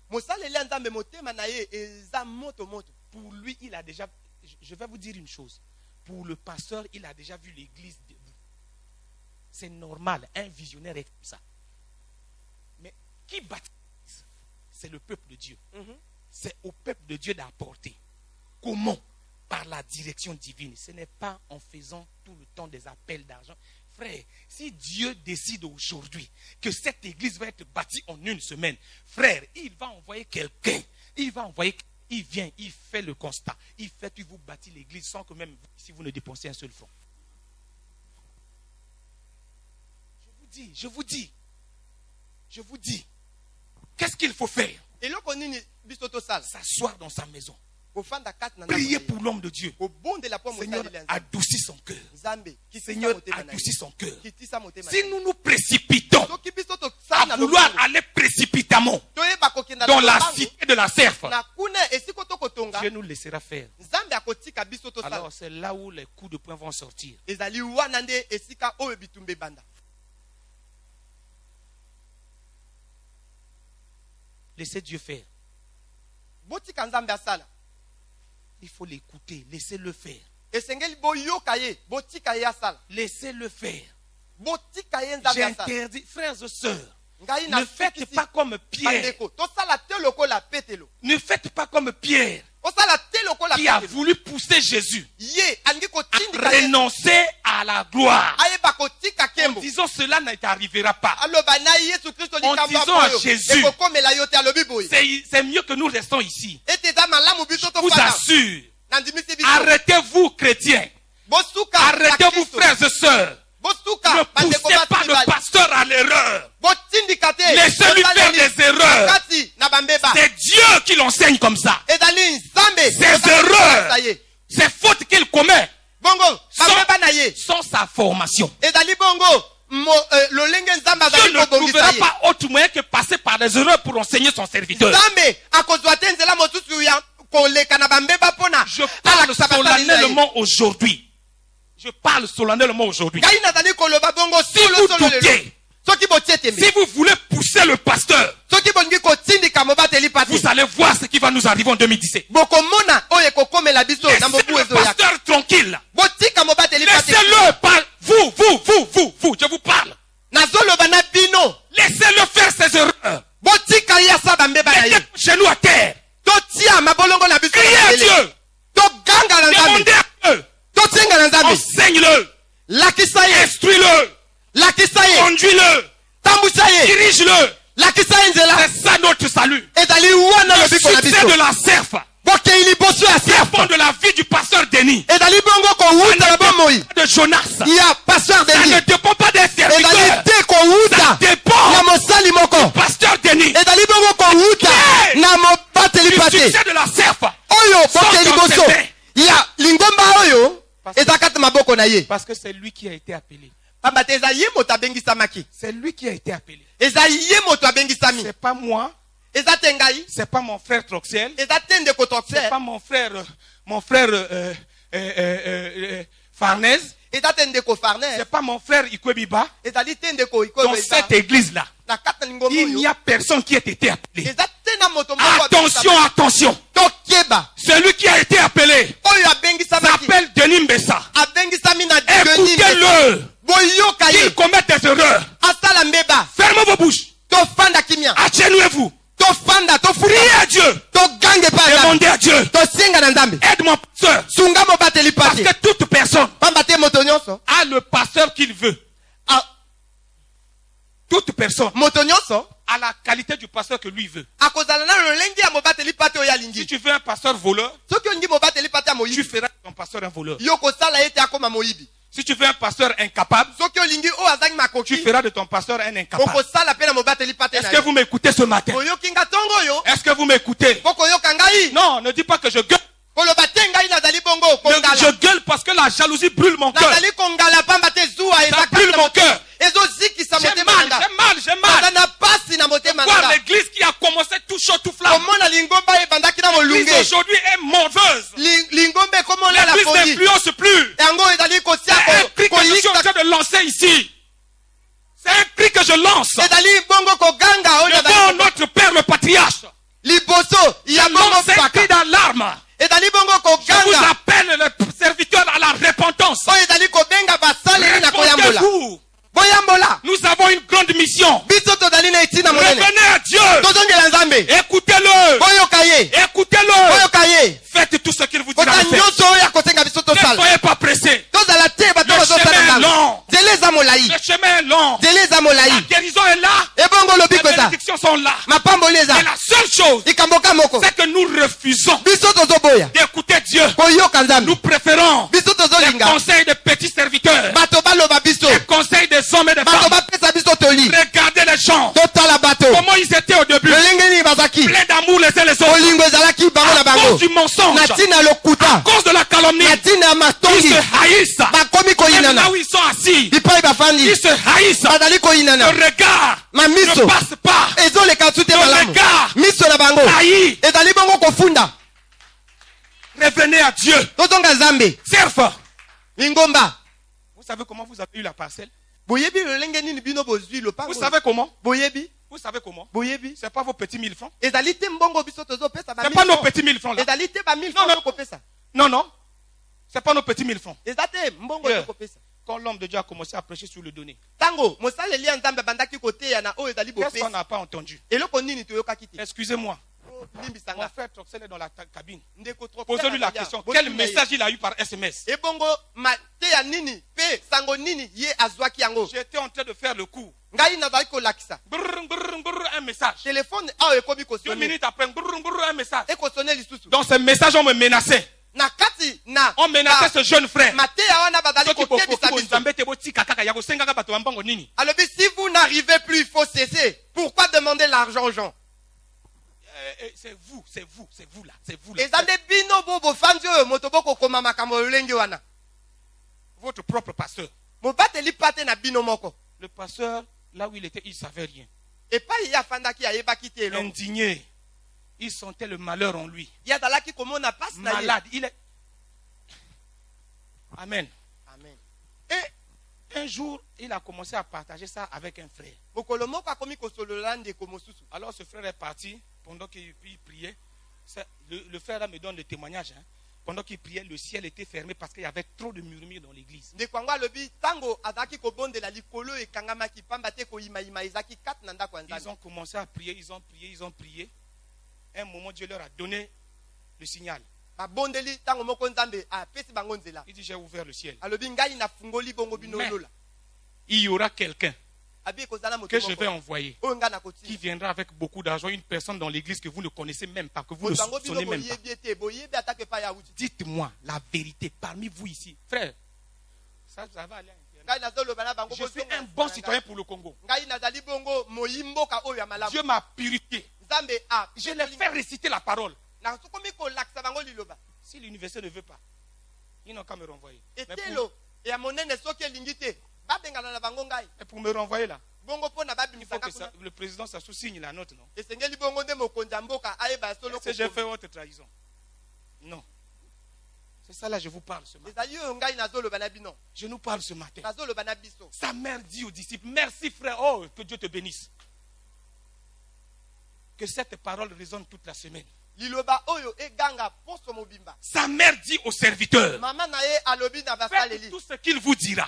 Speaker 3: mosaleli ya nzambe motema na ye eza moto moto
Speaker 4: Pour lui, il a déjà, je vais vous dire une chose. Pour le pasteur, il a déjà vu l'église debout. C'est normal, un visionnaire est comme ça. Mais qui baptise? C'est le peuple de Dieu. C'est au peuple de Dieu d'apporter. Comment? Par la direction divine. Ce n'est pas en faisant tout le temps des appels d'argent. Frère, si Dieu décide aujourd'hui que cette église va être bâtie en une semaine, frère, il va envoyer quelqu'un. Il vient, il fait le constat. Il fait, il vous bâtit l'église sans que même si vous ne dépensez un seul franc. Je vous dis. Qu'est-ce qu'il faut faire?
Speaker 3: eloko nini biso tosala
Speaker 4: S'asseoir dans sa maison.
Speaker 3: kofanda kati na
Speaker 4: Prier pour l'homme de Dieu.
Speaker 3: kobondela po
Speaker 4: Seigneur,
Speaker 3: mosaleli ya nzambe
Speaker 4: adoucis son cœur.
Speaker 3: nzambe kitisa
Speaker 4: Seigneur,
Speaker 3: motema na ye.
Speaker 4: adoucis son cœur.
Speaker 3: kitisa motema na
Speaker 4: Si
Speaker 3: ye.
Speaker 4: nous nous précipitons
Speaker 3: soki biso tosala
Speaker 4: à
Speaker 3: na
Speaker 4: vouloir
Speaker 3: lokumu,
Speaker 4: aller précipitamment
Speaker 3: toyeba kokenda
Speaker 4: dans
Speaker 3: na
Speaker 4: la
Speaker 3: lopango,
Speaker 4: cité de la serfe,
Speaker 3: na kuna esiko tokotonga
Speaker 4: Dieu nous laissera faire.
Speaker 3: nzambe akotika biso tosala
Speaker 4: Alors c'est là où les coups de poing vont sortir.
Speaker 3: ezali wana nde esika oyo bitumba ebanda
Speaker 4: Laissez Dieu faire.
Speaker 3: botika nzambe asala
Speaker 4: Il faut l'écouter. Laissez-le faire.
Speaker 3: esengeli boyoka ye botika ye asala
Speaker 4: Laissez-le faire.
Speaker 3: botika ye nzambe asala
Speaker 4: J'interdis, frères et sœurs,
Speaker 3: ngai
Speaker 4: ne faites
Speaker 3: nasukisi
Speaker 4: pas comme Pierre.
Speaker 3: bandeko tosala te lokola petelo
Speaker 4: Ne faites pas comme Pierre
Speaker 3: osala te lokola
Speaker 4: qui a
Speaker 3: petelo
Speaker 4: voulu pousser Jésus
Speaker 3: ye alingi
Speaker 4: à
Speaker 3: kotindika ye
Speaker 4: renoncer à la gloire.
Speaker 3: ayeba kotika
Speaker 4: En
Speaker 3: kembo
Speaker 4: disant cela ne t'arrivera pas.
Speaker 3: aloba na yesu kristo likambo
Speaker 4: disant à
Speaker 3: oyo
Speaker 4: Jésus,
Speaker 3: ekokomela yo te alobi boye
Speaker 4: C'est mieux que nous restons ici.
Speaker 3: ete eza malamu biso
Speaker 4: Je vous
Speaker 3: tofanda
Speaker 4: assure.
Speaker 3: nandimisi biso
Speaker 4: Arrêtez-vous, chrétiens.
Speaker 3: bosuka
Speaker 4: Arrêtez-vous,
Speaker 3: bakristo.
Speaker 4: frères et sœurs.
Speaker 3: bosuka
Speaker 4: Ne
Speaker 3: bandeko
Speaker 4: poussez pas
Speaker 3: basi
Speaker 4: le
Speaker 3: mibali
Speaker 4: pasteur à l'erreur.
Speaker 3: botindika te
Speaker 4: Laissez-lui faire
Speaker 3: bosaleli
Speaker 4: des erreurs.
Speaker 3: kati na bambeba
Speaker 4: C'est Dieu qui l'enseigne comme ça.
Speaker 3: ezali nzambe
Speaker 4: Ses erreurs,
Speaker 3: osalisa ye.
Speaker 4: ces fautes qu'il commet
Speaker 3: bongo bambeba na ye
Speaker 4: sans sa formation.
Speaker 3: ezali bongo lolenge nzambe
Speaker 4: Dieu
Speaker 3: azali
Speaker 4: ne
Speaker 3: kobongisa
Speaker 4: trouvera
Speaker 3: ye
Speaker 4: pas autre moyen que passer par des erreurs pour enseigner son serviteur.
Speaker 3: nzambe akozwa te nzela mosusu ya koleka na bambeba mpona
Speaker 4: Je parle
Speaker 3: alakisa basaleli na ye.
Speaker 4: solennellement aujourd'hui. Je parle solennellement aujourd'hui.
Speaker 3: ngai nazali koloba bongo
Speaker 4: Si vous
Speaker 3: solo lelo
Speaker 4: doutez,
Speaker 3: soki botie tembe
Speaker 4: si vous voulez pousser le pasteur,
Speaker 3: soki bolingi kotindika mobateli pasi
Speaker 4: vous allez voir ce qui va nous arriver en 2017.
Speaker 3: bokomona oyo ekokomela biso na
Speaker 4: Laissez
Speaker 3: mobu
Speaker 4: le
Speaker 3: ezoyaka
Speaker 4: pasteur tranquille.
Speaker 3: botika mobateli pasi
Speaker 4: Laissez-le parler. Vous, je vous parle.
Speaker 3: nazoloba na bino
Speaker 4: Laissez-le faire ses erreurs.
Speaker 3: botika ye asa bambeba na ye
Speaker 4: Mettez genoux à terre.
Speaker 3: totia mabolongo na biso
Speaker 4: Criez
Speaker 3: na
Speaker 4: à
Speaker 3: mabele.
Speaker 4: Dieu.
Speaker 3: toganga na
Speaker 4: Demandez
Speaker 3: nzambe
Speaker 4: à Dieu.
Speaker 3: tosenga na nzambe
Speaker 4: Enseigne-le.
Speaker 3: lakisa ye
Speaker 4: Instruis-le.
Speaker 3: lakisa ye
Speaker 4: Conduis-le.
Speaker 3: tambwisa ye
Speaker 4: Dirige-le.
Speaker 3: lakisa ye nzela
Speaker 4: C'est ça notre salut.
Speaker 3: ezali wana
Speaker 4: Le
Speaker 3: lobiko na
Speaker 4: succès
Speaker 3: biso
Speaker 4: de la serfe
Speaker 3: bokei liboso ya
Speaker 4: dépend
Speaker 3: serfa
Speaker 4: de la vie du pasteur Denis.
Speaker 3: ezali bongo kowuta na bomoi
Speaker 4: De Jonas.
Speaker 3: ya pasteur
Speaker 4: Ça ne
Speaker 3: denis
Speaker 4: dépend pas des
Speaker 3: ezali
Speaker 4: serviteurs.
Speaker 3: te kowuta
Speaker 4: Dépend
Speaker 3: na mosali moko
Speaker 4: pasteur Denis.
Speaker 3: ezali bongo kowuta
Speaker 4: Yeah.
Speaker 3: na mobateli
Speaker 4: Le
Speaker 3: pate
Speaker 4: succès de la serfe.
Speaker 3: oyo bokei
Speaker 4: Sans
Speaker 3: liboso
Speaker 4: contester.
Speaker 3: ya lingomba oyo eza kati maboko na ye
Speaker 4: Parce que c'est lui qui a été appelé.
Speaker 3: pamba te eza ye moto abengisamaki
Speaker 4: C'est lui qui a été appelé.
Speaker 3: eza ye moto abengisami
Speaker 4: C'est pas moi.
Speaker 3: eza te ngai
Speaker 4: C'est pas mon frère Troxel.
Speaker 3: eza te ndeko
Speaker 4: C'est
Speaker 3: toxer
Speaker 4: pas mon frère Farnèse.
Speaker 3: eza te ndeko Farnèse,
Speaker 4: C'est pas mon frère Ikwebiba.
Speaker 3: ezali te ndeko
Speaker 4: Dans cette église-là,
Speaker 3: na kati na lingombo
Speaker 4: il n'y
Speaker 3: oyo
Speaker 4: a personne qui ait été appelé.
Speaker 3: eza te na moto moko
Speaker 4: Attention, attention.
Speaker 3: tokeba
Speaker 4: Celui qui a été appelé
Speaker 3: oyo abengisamaki
Speaker 4: s'appelle Denis Mbessa.
Speaker 3: abengisami na
Speaker 4: Écoutez-le.
Speaker 3: boyoka ye
Speaker 4: Qu'il commette des erreurs.
Speaker 3: asala mbeba
Speaker 4: Fermez vos bouches.
Speaker 3: tofanda kimia
Speaker 4: Atténuez-vous.
Speaker 3: tofanda
Speaker 4: Priez
Speaker 3: tofuka
Speaker 4: à Dieu.
Speaker 3: togange pa
Speaker 4: Demandez à Dieu.
Speaker 3: tosenga na nzambe
Speaker 4: Aide-moi, pasteur.
Speaker 3: sunga mobateli
Speaker 4: Parce
Speaker 3: pate
Speaker 4: que toute personne
Speaker 3: pamba te moto nyonso
Speaker 4: a le pasteur qu'il veut. Toute personne
Speaker 3: moto nyonso
Speaker 4: a la qualité du pasteur que lui veut.
Speaker 3: akozala na lolenge ya mobateli pate oyo
Speaker 4: Si
Speaker 3: alingi
Speaker 4: tu veux un pasteur voleur,
Speaker 3: soki olingi mobateli pate ya
Speaker 4: tu
Speaker 3: moyibi
Speaker 4: feras de ton pasteur un voleur.
Speaker 3: yo kosala ye te akoma moyibi
Speaker 4: Si tu veux un pasteur incapable,
Speaker 3: soki olingi oyo azangi
Speaker 4: tu
Speaker 3: makoki
Speaker 4: feras de ton pasteur un incapable.
Speaker 3: okosala mpe na mobateli pate
Speaker 4: Est-ce
Speaker 3: na
Speaker 4: que
Speaker 3: ye
Speaker 4: vous m'écoutez ce matin?
Speaker 3: oyoki nga ntongo oyo
Speaker 4: Est-ce que vous m'écoutez?
Speaker 3: bokoyoka ngai
Speaker 4: Non, ne dis pas que je gueule.
Speaker 3: koloba te ngai nazali bongo
Speaker 4: Je
Speaker 3: kongala
Speaker 4: gueule parce que la jalousie brûle mon cœur.
Speaker 3: nazali kongala pamba te zuwa
Speaker 4: Ça brûle mon cœur.
Speaker 3: ezozikisa
Speaker 4: J'ai
Speaker 3: motema
Speaker 4: mal,
Speaker 3: nanga
Speaker 4: j'ai mal, j'ai
Speaker 3: naza
Speaker 4: mal.
Speaker 3: na pasi na motema
Speaker 4: Voir
Speaker 3: nanga
Speaker 4: l'église qui a commencé tout chaud, tout flamme.
Speaker 3: komona lingomba ebandaki na
Speaker 4: L'église
Speaker 3: molunge
Speaker 4: aujourd'hui est mauvaise.
Speaker 3: lingombe ekomola la
Speaker 4: L'église
Speaker 3: folie
Speaker 4: n'influence plus.
Speaker 3: yango ezali kosia
Speaker 4: C'est un cri que je suis en
Speaker 3: koyikisa
Speaker 4: train de lancer ici. C'est un cri que je lance.
Speaker 3: ezali bongo koganga oyo
Speaker 4: Devant
Speaker 3: ezali
Speaker 4: notre père le patriarche.
Speaker 3: liboso ya
Speaker 4: Je
Speaker 3: bongo
Speaker 4: lance un
Speaker 3: paka
Speaker 4: cri d'alarme.
Speaker 3: ezali bongo
Speaker 4: Je vous
Speaker 3: koganga
Speaker 4: appelle le serviteur à la repentance.
Speaker 3: oyo ezali kobenga basaleli na koyambola
Speaker 4: Répondez-vous.
Speaker 3: boyambola
Speaker 4: Nous avons une grande mission.
Speaker 3: biso tozali na etina monene
Speaker 4: Revenez à Dieu.
Speaker 3: tozongela nzambe
Speaker 4: Écoutez-le.
Speaker 3: boyoka ye
Speaker 4: Écoutez-le.
Speaker 3: boyoka ye
Speaker 4: Faites tout ce qu'il vous dira
Speaker 3: kota
Speaker 4: de faire.
Speaker 3: nyonso oyo akosenga biso
Speaker 4: Ne
Speaker 3: tosala
Speaker 4: soyez pas pressés.
Speaker 3: tozala te bato
Speaker 4: Le
Speaker 3: bazosala
Speaker 4: chemin est
Speaker 3: nzambe
Speaker 4: long.
Speaker 3: nzela eza molai
Speaker 4: Le chemin est long.
Speaker 3: nzela eza
Speaker 4: La
Speaker 3: molai
Speaker 4: guérison est là.
Speaker 3: ebongo
Speaker 4: Les
Speaker 3: lobiko eza
Speaker 4: bénédictions sont là.
Speaker 3: mapamboli eza
Speaker 4: Et la seule chose,
Speaker 3: likamboka moko
Speaker 4: c'est que nous refusons
Speaker 3: biso tozoboya
Speaker 4: d'écouter Dieu.
Speaker 3: koyoka nzambe
Speaker 4: Nous préférons
Speaker 3: biso
Speaker 4: les
Speaker 3: tozolinga
Speaker 4: conseils des petits serviteurs,
Speaker 3: bato baloba biso
Speaker 4: les conseils des hommes et des
Speaker 3: bato
Speaker 4: femmes.
Speaker 3: bapesa biso toli
Speaker 4: Regardez les gens.
Speaker 3: totala bato
Speaker 4: Comment ils étaient au début.
Speaker 3: lolenge nini bazaki
Speaker 4: Pleins d'amour les uns les autres.
Speaker 3: bolingo ezalaki bango na
Speaker 4: À cause
Speaker 3: bango
Speaker 4: du mensonge.
Speaker 3: na ntina ya lokuta
Speaker 4: À cause de la calomnie.
Speaker 3: na ntina ya
Speaker 4: Ils
Speaker 3: matongi
Speaker 4: se haïssent.
Speaker 3: bakomi
Speaker 4: Même
Speaker 3: koyinana
Speaker 4: là où ils sont assis.
Speaker 3: bipai bafandi
Speaker 4: Ils se haïssent.
Speaker 3: bazali koyinana
Speaker 4: Le regard ne
Speaker 3: mamiso
Speaker 4: passe pas.
Speaker 3: ezoleka su te
Speaker 4: Le
Speaker 3: malamu
Speaker 4: regard
Speaker 3: miso na bango
Speaker 4: haït.
Speaker 3: ezali bongo kofunda
Speaker 4: Revenez à Dieu.
Speaker 3: tozonga nzambe
Speaker 4: Serve.
Speaker 3: lingomba
Speaker 4: Vous savez comment vous avez eu la parcelle?
Speaker 3: boyebi lolenge nini bino bozwi lopango
Speaker 4: Vous savez comment?
Speaker 3: boyebi
Speaker 4: Vous savez comment?
Speaker 3: boyebi
Speaker 4: C'est pas vos petits 1000 francs.
Speaker 3: ezali te mbongo biso tozopesa ba
Speaker 4: C'est pas nos
Speaker 3: 1000 francs.
Speaker 4: petits 1000 francs là.
Speaker 3: ezali te ba 1000
Speaker 4: Non,
Speaker 3: francs
Speaker 4: non.
Speaker 3: tokopesa
Speaker 4: Non, non. C'est pas nos petits 1000 francs.
Speaker 3: eza te mbongo
Speaker 4: Yeah.
Speaker 3: tokopesa
Speaker 4: Quand l'homme de Dieu a commencé à prêcher sur le donné,
Speaker 3: ntango mosaleli ya nzambe abandaki koteya na oyo ezali
Speaker 4: qu'est-ce qu'on
Speaker 3: bopesa
Speaker 4: n'a pas entendu?
Speaker 3: eloko nini toyokaki te
Speaker 4: Excusez-moi. Mon
Speaker 3: limbisanga
Speaker 4: frère Troxel est dans la cabine.
Speaker 3: ndeko trop
Speaker 4: Posez-lui la question. Quel message il a eu par SMS?
Speaker 3: ebongo mateya nini pe sango nini ye azwaki yango
Speaker 4: J'étais en train de faire le coup.
Speaker 3: ngai nazalaki kolakisa
Speaker 4: Brrr, brrr, brrr, un message.
Speaker 3: telefone awa ekomi
Speaker 4: 2
Speaker 3: kosone
Speaker 4: minutes après, brrr, brrr, un message.
Speaker 3: ekosone lisusu
Speaker 4: Dans ce message, on me menaçait.
Speaker 3: na kati na
Speaker 4: On menaçait ce jeune frère.
Speaker 3: mateya wana bazali
Speaker 4: Soki
Speaker 3: kokebisa
Speaker 4: bokoki
Speaker 3: biso
Speaker 4: bonzambe te botika kaka ya kosengaka bato ya mbango nini?
Speaker 3: alobi si vous n'arrivez plus il faut cesser pourquoi demander l'argent aux gens
Speaker 4: C'est vous là, c'est vous là.
Speaker 3: eza nde bino bo bofandi oyo moto bokokoma makambo lolenge wana
Speaker 4: Votre propre pasteur.
Speaker 3: mobateli pate na bino moko
Speaker 4: Le pasteur, là où il était, il ne savait rien.
Speaker 3: epai ye afandaki ayebaki te elongo
Speaker 4: Indigné. Il sentait le malheur en lui.
Speaker 3: ye azalaki komona pasi na ye
Speaker 4: Malade. Il est. Amen.
Speaker 3: amen
Speaker 4: Et un jour, il a commencé à partager ça avec un frère.
Speaker 3: mokolo moko akomi kosolola ndeko mosusu
Speaker 4: Alors ce frère est parti pendant qu'il priait. Le frère là me donne le témoignage. Hein. Pendant qu'il priait, le ciel était fermé parce qu'il y avait trop de murmures dans l'église.
Speaker 3: ndeko yango alobi ntango azalaki kobondela likolo ekangamaki pamba te koyimayima ezalaki kati na ndako ya
Speaker 4: Ils
Speaker 3: nzambe
Speaker 4: ont commencé à prier, ils ont prié. Un moment, Dieu leur a donné le signal.
Speaker 3: babondeli ntango moko nzambe apesi bango nzela
Speaker 4: Il dit, j'ai ouvert le ciel.
Speaker 3: alobi ngai nafungoli bongo bino
Speaker 4: Mais-
Speaker 3: olola
Speaker 4: Il y aura quelqu'un
Speaker 3: abi ekozala moto
Speaker 4: que je vais
Speaker 3: moko
Speaker 4: envoyer
Speaker 3: oyo ngai
Speaker 4: qui
Speaker 3: nakotia
Speaker 4: viendra avec beaucoup d'argent, une personne dans l'église que vous ne connaissez même pas, que vous ne
Speaker 3: moto yango bino
Speaker 4: soupçonnez même pas.
Speaker 3: boyebi ete boyebi atake epai ya wuti
Speaker 4: Dites-moi la vérité parmi vous ici. Frère, ça va aller.
Speaker 3: ngai nazoloba na bango
Speaker 4: Je suis
Speaker 3: bozonga
Speaker 4: un
Speaker 3: na
Speaker 4: bon
Speaker 3: ngai.
Speaker 4: citoyen pour le Congo.
Speaker 3: ngai nazali bongo moyimboka oyo ya malamu
Speaker 4: Dieu m'a purifié.
Speaker 3: nzambe
Speaker 4: Je les fais réciter la parole.
Speaker 3: nakomi kolakisa bango liloba
Speaker 4: Si l'université ne veut pas, ils n'ont qu'à me renvoyer. Mais
Speaker 3: etelo ya monene soki elingi te babengana na bango ngai
Speaker 4: pour me renvoyer là,
Speaker 3: bongo mpo na
Speaker 4: il faut
Speaker 3: babimisaka
Speaker 4: que
Speaker 3: kuna
Speaker 4: le président Sassou signe la note, non?
Speaker 3: esengeli bongo nde mokonzi ya mboka ayeba solo
Speaker 4: Si j'ai fait haute trahison. Non. C'est ça là, je vous parle ce matin.
Speaker 3: ezali oyo ngai nazoloba na bino
Speaker 4: Je nous parle ce matin.
Speaker 3: nazoloba na biso.
Speaker 4: Sa mère dit aux disciples, merci frère, oh, que Dieu te bénisse. Que cette parole résonne toute la semaine.
Speaker 3: liloba oyo eganga poso mobimba.
Speaker 4: Sa mère dit aux serviteurs,
Speaker 3: Mama na ye alobi na
Speaker 4: faites
Speaker 3: basaleli
Speaker 4: tout ce qu'il vous dira.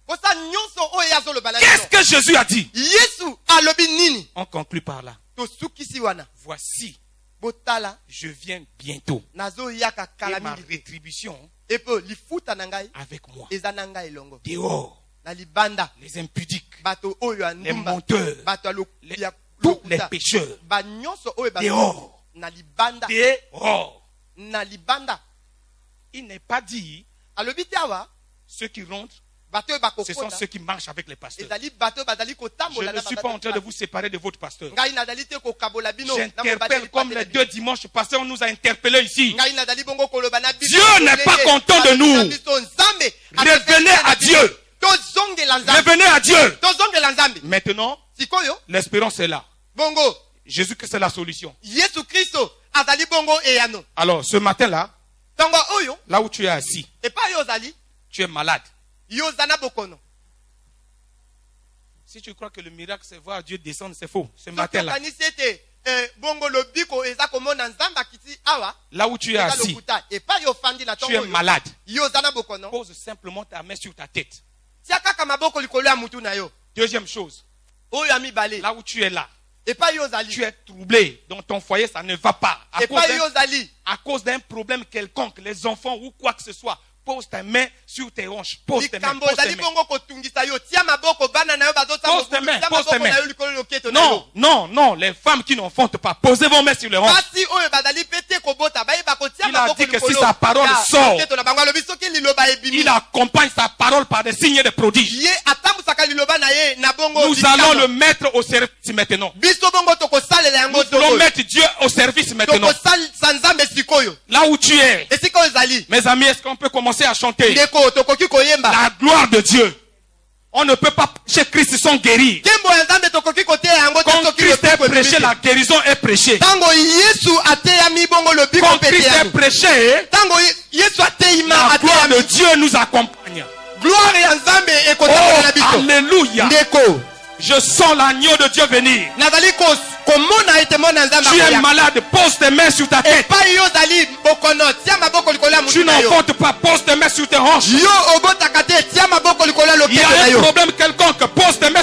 Speaker 3: posa nyonso oyo azoloba na
Speaker 4: Qu'est-ce
Speaker 3: bino
Speaker 4: que Jésus a dit?
Speaker 3: yesu alobi nini
Speaker 4: On conclut par là.
Speaker 3: tosukisi wana
Speaker 4: Voici,
Speaker 3: botala
Speaker 4: je viens bientôt.
Speaker 3: nazoyaka kala
Speaker 4: Et ma
Speaker 3: mingi
Speaker 4: rétribution
Speaker 3: epo lifuta na ngai
Speaker 4: avec moi.
Speaker 3: eza na ngai elongo
Speaker 4: Dehors,
Speaker 3: na libanda
Speaker 4: les impudiques,
Speaker 3: bato oyo ya
Speaker 4: les
Speaker 3: ndumba
Speaker 4: menteurs,
Speaker 3: bato ya
Speaker 4: les-
Speaker 3: ya
Speaker 4: tous les
Speaker 3: lokuta
Speaker 4: pécheurs.
Speaker 3: banyonso oyo
Speaker 4: Dehors.
Speaker 3: na libanda
Speaker 4: Dehors.
Speaker 3: na libanda
Speaker 4: Il n'est pas dit
Speaker 3: alobi te awa
Speaker 4: ceux qui rentrent,
Speaker 3: bato oyo
Speaker 4: ce sont
Speaker 3: bakokota
Speaker 4: ceux qui marchent avec les pasteurs.
Speaker 3: ezali bato oyo bazali
Speaker 4: Je
Speaker 3: kotambola
Speaker 4: ne
Speaker 3: na
Speaker 4: suis pas en train de vous séparer de votre pasteur.
Speaker 3: ngai nazali te kokabola bino na mobali
Speaker 4: J'interpelle comme les
Speaker 3: lipateli
Speaker 4: deux dimanches passés, on nous a interpellés ici.
Speaker 3: ngai nazali bongo koloba na biso
Speaker 4: Dieu n'est pas content de nous.
Speaker 3: Na biso nzambe
Speaker 4: Revenez à Dieu.
Speaker 3: tozongela nzambe
Speaker 4: Revenez à Dieu.
Speaker 3: tozongela nzambe
Speaker 4: Maintenant,
Speaker 3: sikoyo
Speaker 4: l'espérance est là.
Speaker 3: bongo
Speaker 4: Jésus-Christ est la solution.
Speaker 3: yesu kristo azali bongo eyano
Speaker 4: Alors, ce matin-là,
Speaker 3: ntango oyo
Speaker 4: là où tu es assis,
Speaker 3: epai yo ozali
Speaker 4: tu es malade.
Speaker 3: yo oza na bokono
Speaker 4: Si tu crois que le miracle, c'est voir Dieu descendre, c'est faux. Ce
Speaker 3: soki
Speaker 4: matin-là,
Speaker 3: okanisi ete bongo lobiko eza komona nzambe akiti awa
Speaker 4: là où tu es
Speaker 3: eza
Speaker 4: assis,
Speaker 3: lokuta epai yo ofandi na
Speaker 4: tu
Speaker 3: ntongo
Speaker 4: es
Speaker 3: oyo
Speaker 4: malade.
Speaker 3: yo oza na bokono
Speaker 4: Pose simplement ta main sur ta tête.
Speaker 3: tia kaka maboko likolo ya mutu na yo
Speaker 4: Deuxième chose,
Speaker 3: oyo ya mibale
Speaker 4: là où tu es là,
Speaker 3: epai yo
Speaker 4: tu
Speaker 3: ozali
Speaker 4: es troublé. Dans ton foyer, ça ne va pas.
Speaker 3: epai yo ozali
Speaker 4: À cause d'un problème quelconque, les enfants ou quoi que ce soit, pose ta main sur tes hanches. Pose tes mains.
Speaker 3: likambo
Speaker 4: Pose tes
Speaker 3: ezali
Speaker 4: mains.
Speaker 3: bongo kotungisa yo tia maboko bana na yo
Speaker 4: Pose tes mains,
Speaker 3: tia
Speaker 4: pose tes
Speaker 3: maboko na
Speaker 4: mains.
Speaker 3: yo likolo loketo na yo
Speaker 4: Non, non, non. Les femmes qui n'enfantent pas, posez vos mains sur les hanches.
Speaker 3: basi oyo bazali pe te kobota bayeba kotia
Speaker 4: Il a
Speaker 3: maboko
Speaker 4: dit que
Speaker 3: likolo
Speaker 4: si sa parole
Speaker 3: ya
Speaker 4: sort,
Speaker 3: loketo na bango alobi soki liloba ebimi
Speaker 4: il accompagne sa parole par des signes et des prodiges.
Speaker 3: ye atambusaka liloba na ye na bongo
Speaker 4: Nous
Speaker 3: likama.
Speaker 4: allons le mettre au service maintenant.
Speaker 3: biso bongo tokosalela yango
Speaker 4: Nous voulons
Speaker 3: sikoyo
Speaker 4: mettre Dieu au service maintenant.
Speaker 3: tokosalisa nzambe sikoyo
Speaker 4: Là où tu es,
Speaker 3: esika oyo ezali
Speaker 4: mes amis, est-ce qu'on peut commencer à chanter
Speaker 3: ndeko tokoki koyemba
Speaker 4: la gloire de Dieu? On ne peut pas prêcher Christ sans guérir.
Speaker 3: nkembo ya nzambe tokoki koteya yango te
Speaker 4: Quand
Speaker 3: soki
Speaker 4: Christ est
Speaker 3: lobiko
Speaker 4: prêché,
Speaker 3: ebimi
Speaker 4: la guérison est prêchée.
Speaker 3: ntango yesu ateyami bongo lobiko
Speaker 4: Quand
Speaker 3: mpe
Speaker 4: Christ est
Speaker 3: eteyami
Speaker 4: prêché,
Speaker 3: ntango yesu ateyima
Speaker 4: la gloire de
Speaker 3: ateyami
Speaker 4: Dieu nous accompagne.
Speaker 3: gloire ya nzambe
Speaker 4: Oh,
Speaker 3: ekotambola na biso
Speaker 4: alléluia.
Speaker 3: ndeko
Speaker 4: Je sens l'agneau de Dieu venir.
Speaker 3: nazali komona ete mona nzambe
Speaker 4: Tu es
Speaker 3: akoya.
Speaker 4: malade, pose tes mains sur ta tête.
Speaker 3: epai yo ozali bokono tia maboko likolo ya
Speaker 4: Tu
Speaker 3: motu na yo
Speaker 4: n'enfantes pas, pose tes mains sur tes hanches.
Speaker 3: yo obotaka te tia maboko likolo ya
Speaker 4: Il y
Speaker 3: loketo na
Speaker 4: a un
Speaker 3: yo
Speaker 4: problème quelconque, pose tes mains